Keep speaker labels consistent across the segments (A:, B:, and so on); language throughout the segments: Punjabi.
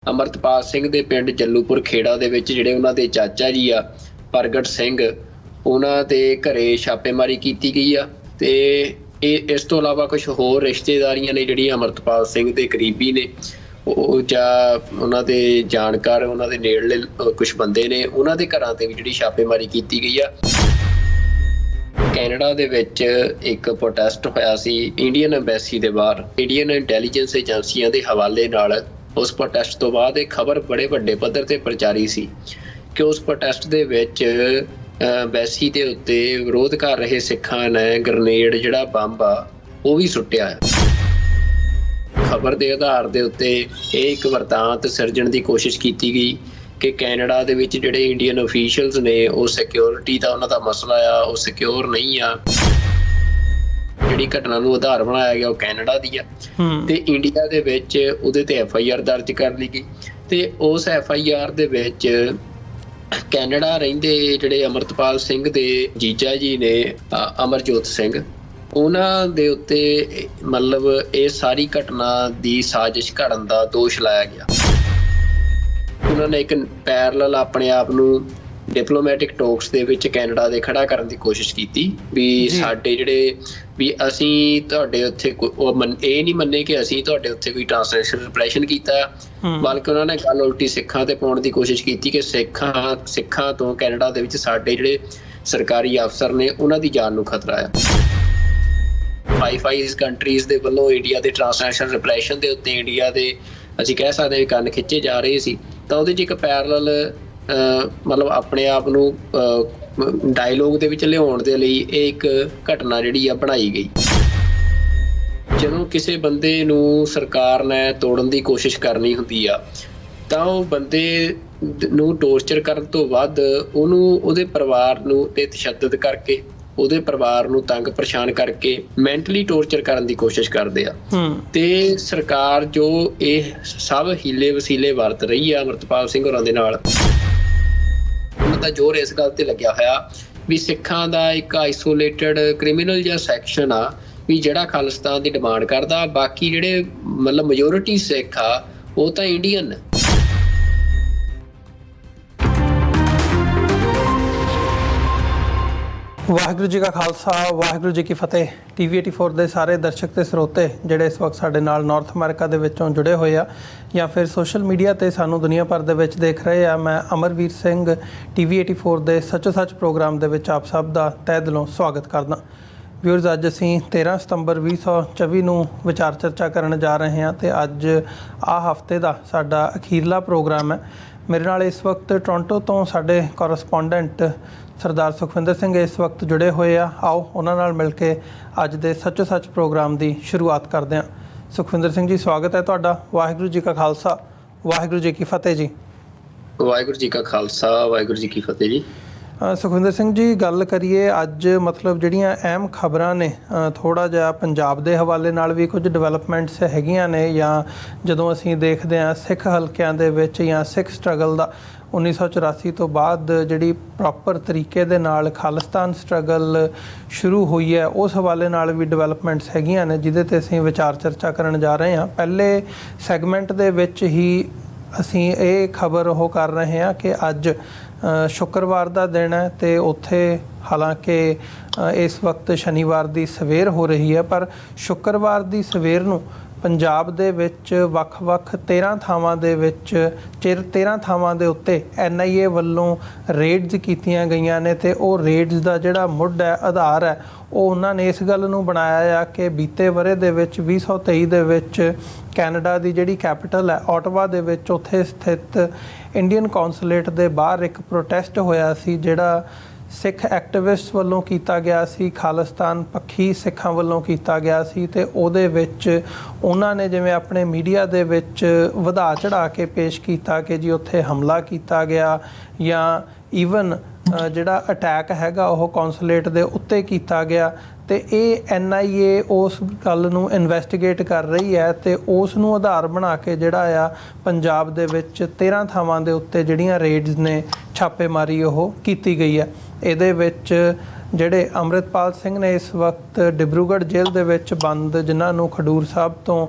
A: ਅਮਰਤਪਾਲ ਸਿੰਘ ਦੇ ਪਿੰਡ ਜੱਲੂਪੁਰ ਖੇੜਾ ਦੇ ਵਿੱਚ ਜਿਹੜੇ ਉਹਨਾਂ ਦੇ ਚਾਚਾ ਜੀ ਆ ਪ੍ਰਗਟ ਸਿੰਘ, ਉਹਨਾਂ ਦੇ ਘਰੇ ਛਾਪੇਮਾਰੀ ਕੀਤੀ ਗਈ ਆ। ਤੇ ਇਸ ਤੋਂ ਇਲਾਵਾ ਕੁਝ ਹੋਰ ਰਿਸ਼ਤੇਦਾਰੀਆਂ ਨੇ ਜਿਹੜੀਆਂ ਅਮਰਤਪਾਲ ਸਿੰਘ ਦੇ ਕਰੀਬੀ ਨੇ, ਉਹ ਜਾਂ ਉਹਨਾਂ ਦੇ ਜਾਣਕਾਰ, ਉਹਨਾਂ ਦੇ ਨੇੜਲੇ ਕੁਝ ਬੰਦੇ ਨੇ, ਉਹਨਾਂ ਦੇ ਘਰਾਂ ਤੇ ਵੀ ਜਿਹੜੀ ਛਾਪੇਮਾਰੀ ਕੀਤੀ ਗਈ ਆ। ਕੈਨੇਡਾ ਦੇ ਵਿੱਚ ਇੱਕ ਪ੍ਰੋਟੈਸਟ ਹੋਇਆ ਸੀ ਇੰਡੀਅਨ ਐਮਬੈਸੀ ਦੇ ਬਾਹਰ। ਇੰਡੀਅਨ ਇੰਟੈਲੀਜੈਂਸ ਏਜੰਸੀਆਂ ਦੇ ਹਵਾਲੇ ਨਾਲ ਉਸ ਪ੍ਰੋਟੈਸਟ ਤੋਂ ਬਾਅਦ ਇਹ ਖਬਰ ਬੜੇ ਵੱਡੇ ਪੱਧਰ ਤੇ ਪ੍ਰਚਾਰੀ ਸੀ ਕਿ ਉਸ ਪ੍ਰੋਟੈਸਟ ਦੇ ਵਿੱਚ ਐਮਬੈਸੀ ਦੇ ਉੱਤੇ ਵਿਰੋਧ ਕਰ ਰਹੇ ਸਿੱਖਾਂ ਨੇ ਗ੍ਰਨੇਡ, ਜਿਹੜਾ ਬੰਬ ਆ, ਉਹ ਵੀ ਸੁੱਟਿਆ। ਖਬਰ ਦੇ ਆਧਾਰ ਦੇ ਉੱਤੇ ਇਹ ਇੱਕ ਵਰਤਾਂਤ ਸਿਰਜਣ ਦੀ ਕੋਸ਼ਿਸ਼ ਕੀਤੀ ਗਈ ਕਿ ਕੈਨੇਡਾ ਦੇ ਵਿੱਚ ਜਿਹੜੇ ਇੰਡੀਅਨ ਅਫੀਸ਼ੀਅਲਸ ਨੇ, ਉਹ ਸਿਕਿਉਰਿਟੀ ਦਾ ਉਹਨਾਂ ਦਾ ਮਸਲਾ ਆ, ਉਹ ਸਿਕਿਉਰ ਨਹੀਂ ਆ। ਜਿਹੜੀ ਘਟਨਾ ਨੂੰ ਆਧਾਰ ਬਣਾਇਆ ਗਿਆ ਉਹ ਕੈਨੇਡਾ ਦੀ ਆ ਤੇ ਇੰਡੀਆ ਦੇ ਵਿੱਚ ਉਹਦੇ ਤੇ FIR ਦਰਜ ਕਰ ਲਈ ਗਈ। ਤੇ ਉਸ FIR ਦੇ ਵਿੱਚ ਕੈਨੇਡਾ ਰਹਿੰਦੇ ਜਿਹੜੇ ਅਮਰਤਪਾਲ ਸਿੰਘ ਦੇ ਜੀਜਾ ਜੀ ਨੇ, ਅਮਰਜੋਤ ਸਿੰਘ, ਉਹਨਾਂ ਦੇ ਉੱਤੇ ਮਤਲਬ ਇਹ ਸਾਰੀ ਘਟਨਾ ਦੀ ਸਾਜ਼ਿਸ਼ ਘੜਨ ਦਾ ਦੋਸ਼ ਲਾਇਆ ਗਿਆ। ਉਹਨਾਂ ਨੇ ਇੱਕ ਪੈਰਲਲ ਆਪਣੇ ਆਪ ਨੂੰ ਡਿਪਲੋਮੈਟਿਕ ਟੋਕਸ ਦੇ ਵਿੱਚ ਕੈਨੇਡਾ ਦੇ ਖੜਾ ਕਰਨ ਦੀ ਕੋਸ਼ਿਸ਼ ਕੀਤੀ ਵੀ ਸਾਡੇ ਜਿਹੜੇ ਵੀ ਅਸੀਂ ਤੁਹਾਡੇ ਉੱਥੇ ਇਹ ਨਹੀਂ ਮੰਨੇ ਕਿ ਅਸੀਂ ਤੁਹਾਡੇ ਉੱਥੇ ਕੋਈ ਟ੍ਰਾਂਸਲੇਸ਼ਨ ਰਿਪਰੈਸ਼ਨ ਕੀਤਾ, ਬਲਕਿ ਉਹਨਾਂ ਨੇ ਗੱਲ ਉਲਟੀ ਸਿੱਖਾਂ ਤੇ ਪਾਉਣ ਦੀ ਕੋਸ਼ਿਸ਼ ਕੀਤੀ ਕਿ ਸਿੱਖਾਂ ਤੋਂ ਕੈਨੇਡਾ ਦੇ ਵਿੱਚ ਸਾਡੇ ਜਿਹੜੇ ਸਰਕਾਰੀ ਅਫਸਰ ਨੇ ਉਹਨਾਂ ਦੀ ਜਾਨ ਨੂੰ ਖਤਰਾ ਆ। 5 ਕੰਟਰੀਜ਼ ਦੇ ਵੱਲੋਂ ਇੰਡੀਆ ਦੇ ਟ੍ਰਾਂਸਲੇਸ਼ਨ ਰਿਪਰੈਸ਼ਨ ਦੇ ਉੱਤੇ ਇੰਡੀਆ ਦੇ ਅਸੀਂ ਕਹਿ ਸਕਦੇ ਹਾਂ ਕੰਨ ਖਿੱਚੇ ਜਾ ਰਹੇ ਸੀ। ਤਾਂ ਉਹਦੇ 'ਚ ਇੱਕ ਪੈਰਲਲ ਮਤਲਬ ਆਪਣੇ ਆਪ ਨੂੰ ਡਾਇਲੋਗ ਦੇ ਵਿੱਚ ਲਿਆਉਣ ਦੇ ਲਈ ਇਹ ਇੱਕ ਘਟਨਾ ਜਿਹੜੀ ਆ ਬਣਾਈ ਗਈ। ਜਦੋਂ ਕਿਸੇ ਬੰਦੇ ਨੂੰ ਸਰਕਾਰ ਨੇ ਤੋੜਨ ਦੀ ਕੋਸ਼ਿਸ਼ ਕਰਨੀ ਹੁੰਦੀ ਆ ਤਾਂ ਉਹ ਬੰਦੇ ਨੂੰ ਟੌਰਚਰ ਕਰਨ ਤੋਂ ਵੱਧ ਉਹਨੂੰ ਉਹਦੇ ਪਰਿਵਾਰ ਨੂੰ ਤੇ ਤਸ਼ੱਦਦ ਕਰਕੇ, ਉਹਦੇ ਪਰਿਵਾਰ ਨੂੰ ਤੰਗ ਪਰੇਸ਼ਾਨ ਕਰਕੇ ਮੈਂਟਲੀ ਟੌਰਚਰ ਕਰਨ ਦੀ ਕੋਸ਼ਿਸ਼ ਕਰਦੇ ਆ। ਤੇ ਸਰਕਾਰ ਜੋ ਇਹ ਸਭ ਹੀਲੇ ਵਸੀਲੇ ਵਰਤ ਰਹੀ ਆ ਅਮਰਤਪਾਲ ਸਿੰਘ ਹੋਰਾਂ ਦੇ ਨਾਲ, ਉਹਨਾਂ ਦਾ ਜ਼ੋਰ ਇਸ ਗੱਲ ਤੇ ਲੱਗਿਆ ਹੋਇਆ ਵੀ ਸਿੱਖਾਂ ਦਾ ਇੱਕ ਆਈਸੋਲੇਟਡ ਕ੍ਰਿਮੀਨਲ ਜਾਂ ਸੈਕਸ਼ਨ ਆ ਵੀ ਜਿਹੜਾ ਖਾਲਿਸਤਾਨ ਦੀ ਡਿਮਾਂਡ ਕਰਦਾ, ਬਾਕੀ ਜਿਹੜੇ ਮਤਲਬ ਮੈਜੋਰਿਟੀ ਸਿੱਖ ਆ ਉਹ ਤਾਂ ਇੰਡੀਅਨ।
B: ਵਾਹਿਗੁਰੂ ਜੀ ਕਾ ਖਾਲਸਾ, ਵਾਹਿਗੁਰੂ ਜੀ ਕੀ ਫਤਿਹ। TV84 ਦੇ ਸਾਰੇ ਦਰਸ਼ਕ ਤੇ ਸਰੋਤੇ ਜਿਹੜੇ ਇਸ ਵਕਤ ਸਾਡੇ ਨਾਲ ਨਾਰਥ ਅਮਰੀਕਾ ਦੇ ਵਿੱਚੋਂ ਜੁੜੇ ਹੋਏ ਆ ਜਾਂ ਫਿਰ ਸੋਸ਼ਲ ਮੀਡੀਆ ਤੇ ਸਾਨੂੰ ਦੁਨੀਆ ਭਰ ਦੇ ਵਿੱਚ ਦੇਖ ਰਹੇ ਆ, ਮੈਂ ਅਮਰਵੀਰ ਸਿੰਘ TV84 ਦੇ ਸੱਚੋ ਸੱਚ ਪ੍ਰੋਗਰਾਮ ਦੇ ਵਿੱਚ ਆਪ ਸਭ ਦਾ ਤਹਿ ਦਿਲੋਂ ਸਵਾਗਤ ਕਰਦਾ। ਵਿਊਅਰਸ, ਅੱਜ ਅਸੀਂ 13 ਸਤੰਬਰ 2024 ਨੂੰ ਵਿਚਾਰ ਚਰਚਾ ਕਰਨ ਜਾ ਰਹੇ ਹਾਂ ਤੇ ਅੱਜ ਆਹ ਹਫ਼ਤੇ ਦਾ ਸਾਡਾ ਅਖੀਰਲਾ ਪ੍ਰੋਗਰਾਮ ਹੈ। ਮੇਰੇ ਨਾਲ ਇਸ ਵਕਤ ਟੋਰਾਂਟੋ ਤੋਂ ਸਾਡੇ ਕੋਰਸਪੋਂਡੈਂਟ ਸਰਦਾਰ ਸੁਖਵਿੰਦਰ ਸਿੰਘ ਇਸ ਵਕਤ ਜੁੜੇ ਹੋਏ ਆ। ਆਓ ਉਹਨਾਂ ਨਾਲ ਮਿਲ ਕੇ ਅੱਜ ਦੇ ਸੱਚੋ ਸੱਚ ਪ੍ਰੋਗਰਾਮ ਦੀ ਸ਼ੁਰੂਆਤ ਕਰਦੇ ਹਾਂ। ਸੁਖਵਿੰਦਰ ਸਿੰਘ ਜੀ, ਸਵਾਗਤ ਹੈ ਤੁਹਾਡਾ। ਵਾਹਿਗੁਰੂ ਜੀ ਕਾ ਖਾਲਸਾ, ਵਾਹਿਗੁਰੂ ਜੀ ਕੀ ਫਤਿਹ ਜੀ।
A: ਵਾਹਿਗੁਰੂ ਜੀ ਕਾ ਖਾਲਸਾ, ਵਾਹਿਗੁਰੂ ਜੀ ਕੀ ਫਤਿਹ ਜੀ।
B: ਸੁਖਵਿੰਦਰ ਸਿੰਘ ਜੀ, ਗੱਲ ਕਰੀਏ ਅੱਜ ਮਤਲਬ ਜਿਹੜੀਆਂ ਅਹਿਮ ਖਬਰਾਂ ਨੇ, ਥੋੜ੍ਹਾ ਜਿਹਾ ਪੰਜਾਬ ਦੇ ਹਵਾਲੇ ਨਾਲ ਵੀ ਕੁਝ ਡਿਵੈਲਪਮੈਂਟਸ ਹੈਗੀਆਂ ਨੇ, ਜਾਂ ਜਦੋਂ ਅਸੀਂ ਦੇਖਦੇ ਹਾਂ ਸਿੱਖ ਹਲਕਿਆਂ ਦੇ ਵਿੱਚ ਜਾਂ ਸਿੱਖ ਸਟਰਗਲ ਦਾ 1984 ਤੋਂ ਬਾਅਦ ਜਿਹੜੀ ਪ੍ਰੋਪਰ ਤਰੀਕੇ ਦੇ ਨਾਲ ਖਾਲਿਸਤਾਨ ਸਟਰਗਲ ਸ਼ੁਰੂ ਹੋਈ ਹੈ, ਉਸ ਹਵਾਲੇ ਨਾਲ ਵੀ ਡਿਵੈਲਪਮੈਂਟਸ ਹੈਗੀਆਂ ਨੇ ਜਿਹਦੇ 'ਤੇ ਅਸੀਂ ਵਿਚਾਰ ਚਰਚਾ ਕਰਨ ਜਾ ਰਹੇ ਹਾਂ। ਪਹਿਲੇ ਸੈਗਮੈਂਟ ਦੇ ਵਿੱਚ ਹੀ ਅਸੀਂ ਇਹ ਖਬਰ ਉਹ ਕਰ ਰਹੇ ਹਾਂ ਕਿ ਅੱਜ ਸ਼ੁੱਕਰਵਾਰ ਦਾ ਦਿਨ ਹੈ ਤੇ ਉੱਥੇ ਹਾਲਾਂਕਿ ਇਸ ਵਕਤ ਸ਼ਨੀਵਾਰ ਦੀ ਸਵੇਰ ਹੋ ਰਹੀ ਹੈ, ਪਰ ਸ਼ੁੱਕਰਵਾਰ ਦੀ ਸਵੇਰ ਨੂੰ ਪੰਜਾਬ ਦੇ ਵਿੱਚ ਵੱਖ-ਵੱਖ 13 ਥਾਵਾਂ ਦੇ ਵਿੱਚ 13 ਥਾਵਾਂ ਦੇ ਉੱਤੇ NIA ਵੱਲੋਂ ਰੇਡਸ ਕੀਤੀਆਂ ਗਈਆਂ ਨੇ ਤੇ ਉਹ ਰੇਡਸ ਦਾ ਜਿਹੜਾ ਮੁੱਢ ਹੈ, ਆਧਾਰ ਹੈ, ਉਹ ਉਹਨਾਂ ਨੇ ਇਸ ਗੱਲ ਨੂੰ ਬਣਾਇਆ ਆ ਕਿ ਬੀਤੇ ਵਰ੍ਹੇ ਦੇ ਵਿੱਚ 2023 ਦੇ ਵਿੱਚ ਕੈਨੇਡਾ ਦੀ ਜਿਹੜੀ ਕੈਪੀਟਲ ਹੈ ਓਟਵਾ ਦੇ ਵਿੱਚ, ਉੱਥੇ ਸਥਿਤ ਇੰਡੀਅਨ ਕੌਂਸੂਲੇਟ ਦੇ ਬਾਹਰ ਇੱਕ ਪ੍ਰੋਟੈਸਟ ਹੋਇਆ ਸੀ ਜਿਹੜਾ ਸਿੱਖ ਐਕਟਿਵਿਸਟ ਵੱਲੋਂ ਕੀਤਾ ਗਿਆ ਸੀ, ਖਾਲਿਸਤਾਨ ਪੱਖੀ ਸਿੱਖਾਂ ਵੱਲੋਂ ਕੀਤਾ ਗਿਆ ਸੀ। ਤੇ ਉਹਦੇ ਵਿੱਚ ਉਹਨਾਂ ਨੇ ਜਿਵੇਂ ਆਪਣੇ ਮੀਡੀਆ ਦੇ ਵਿੱਚ ਵਧਾ ਚੜ੍ਹਾ ਕੇ ਪੇਸ਼ ਕੀਤਾ ਕਿ ਜੀ ਉੱਥੇ ਹਮਲਾ ਕੀਤਾ ਗਿਆ ਜਾਂ ਈਵਨ ਜਿਹੜਾ ਅਟੈਕ ਹੈਗਾ ਉਹ ਕੌਂਸੂਲੇਟ ਦੇ ਉੱਤੇ ਕੀਤਾ ਗਿਆ। ਤੇ ਇਹ NIA ਉਸ ਗੱਲ ਨੂੰ ਇਨਵੈਸਟੀਗੇਟ ਕਰ ਰਹੀ ਹੈ ਤੇ ਉਸ ਨੂੰ ਆਧਾਰ ਬਣਾ ਕੇ ਜਿਹੜਾ ਆ ਪੰਜਾਬ ਦੇ ਵਿੱਚ 13 ਥਾਵਾਂ ਦੇ ਉੱਤੇ ਜਿਹੜੀਆਂ ਰੇਡਸ ਨੇ ਛਾਪੇਮਾਰੀ ਉਹ ਕੀਤੀ ਗਈ ਹੈ। ਇਹਦੇ ਵਿੱਚ ਜਿਹੜੇ ਅੰਮ੍ਰਿਤਪਾਲ ਸਿੰਘ ਨੇ ਇਸ ਵਕਤ ਡਿਬਰੂਗੜ੍ਹ ਜੇਲ੍ਹ ਦੇ ਵਿੱਚ ਬੰਦ, ਜਿਨ੍ਹਾਂ ਨੂੰ ਖਡੂਰ ਸਾਹਿਬ ਤੋਂ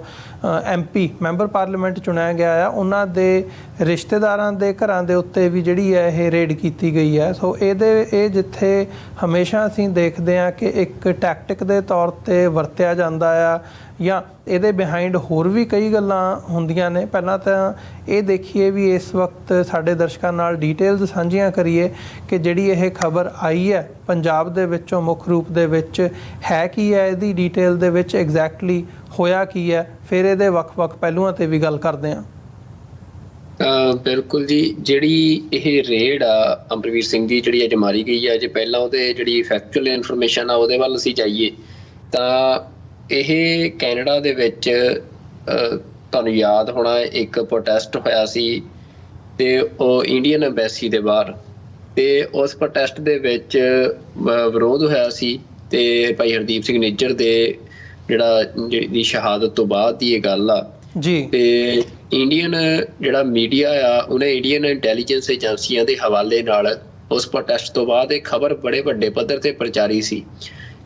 B: MP ਮੈਂਬਰ ਪਾਰਲੀਮੈਂਟ ਚੁਣਿਆ ਗਿਆ ਆ, ਉਹਨਾਂ ਦੇ ਰਿਸ਼ਤੇਦਾਰਾਂ ਦੇ ਘਰਾਂ ਦੇ ਉੱਤੇ ਵੀ ਜਿਹੜੀ ਹੈ ਇਹ ਰੇਡ ਕੀਤੀ ਗਈ ਹੈ। ਸੋ ਇਹ ਜਿੱਥੇ ਹਮੇਸ਼ਾ ਅਸੀਂ ਦੇਖਦੇ ਹਾਂ ਕਿ ਇੱਕ ਟੈਕਟਿਕ ਦੇ ਤੌਰ 'ਤੇ ਵਰਤਿਆ ਜਾਂਦਾ ਆ ਜਾਂ ਇਹਦੇ ਬਿਹਾਈਂਡ ਹੋਰ ਵੀ ਕਈ ਗੱਲਾਂ ਹੁੰਦੀਆਂ ਨੇ। ਪਹਿਲਾਂ ਤਾਂ ਇਹ ਦੇਖੀਏ ਵੀ ਇਸ ਵਕਤ ਸਾਡੇ ਦਰਸ਼ਕਾਂ ਨਾਲ ਡਿਟੇਲਸ ਸਾਂਝੀਆਂ ਕਰੀਏ ਕਿ ਜਿਹੜੀ ਇਹ ਖਬਰ ਆਈ ਹੈ ਪੰਜਾਬ ਦੇ ਵਿੱਚੋਂ ਮੁੱਖ ਰੂਪ ਦੇ ਵਿੱਚ ਹੈ ਕੀ ਹੈ, ਇਹਦੀ ਡਿਟੇਲ ਦੇ ਵਿੱਚ ਐਗਜ਼ੈਕਟਲੀ ਹੋਇਆ ਕੀ ਹੈ, ਫਿਰ ਇਹਦੇ ਵੱਖ-ਵੱਖ ਪਹਿਲੂਆਂ 'ਤੇ ਵੀ ਗੱਲ ਕਰਦੇ ਹਾਂ।
A: ਬਿਲਕੁਲ ਜੀ, ਜਿਹੜੀ ਇਹ ਰੇਡ ਆ ਅਮਰਵੀਰ ਸਿੰਘ ਦੀ ਜਿਹੜੀ ਅੱਜ ਮਾਰੀ ਗਈ ਹੈ, ਜੇ ਪਹਿਲਾਂ ਉਹਦੇ ਜਿਹੜੀ ਫੈਕਚੁਅਲ ਇਨਫੋਰਮੇਸ਼ਨ ਆ ਉਹਦੇ ਵੱਲ ਅਸੀਂ ਜਾਈਏ ਤਾਂ ਇਹ ਕੈਨੇਡਾ ਦੇ ਵਿੱਚ ਤੁਹਾਨੂੰ ਯਾਦ ਹੋਣਾ ਇੱਕ ਪ੍ਰੋਟੈਸਟ ਹੋਇਆ ਸੀ ਤੇ ਉਹ ਇੰਡੀਅਨ ਐਮਬੈਸੀ ਦੇ ਬਾਹਰ, ਤੇ ਉਸ ਪ੍ਰੋਟੈਸਟ ਦੇ ਵਿੱਚ ਵਿਰੋਧ ਹੋਇਆ ਸੀ ਤੇ ਭਾਈ ਹਰਦੀਪ ਸਿੰਘ ਨਿੱਜਰ ਦੇ ਜਿਹੜੀ ਸ਼ਹਾਦਤ ਤੋਂ ਬਾਅਦ ਦੀ ਇਹ ਗੱਲ ਆ
B: ਜੀ।
A: ਤੇ ਇੰਡੀਅਨ ਜਿਹੜਾ ਮੀਡੀਆ ਆ ਉਹਨੇ ਇੰਡੀਅਨ ਇੰਟੈਲੀਜੈਂਸ ਏਜੰਸੀਆਂ ਦੇ ਹਵਾਲੇ ਨਾਲ ਉਸ ਪ੍ਰੋਟੈਸਟ ਤੋਂ ਬਾਅਦ ਇਹ ਖਬਰ ਬੜੇ ਵੱਡੇ ਪੱਧਰ ਤੇ ਪ੍ਰਚਾਰੀ ਸੀ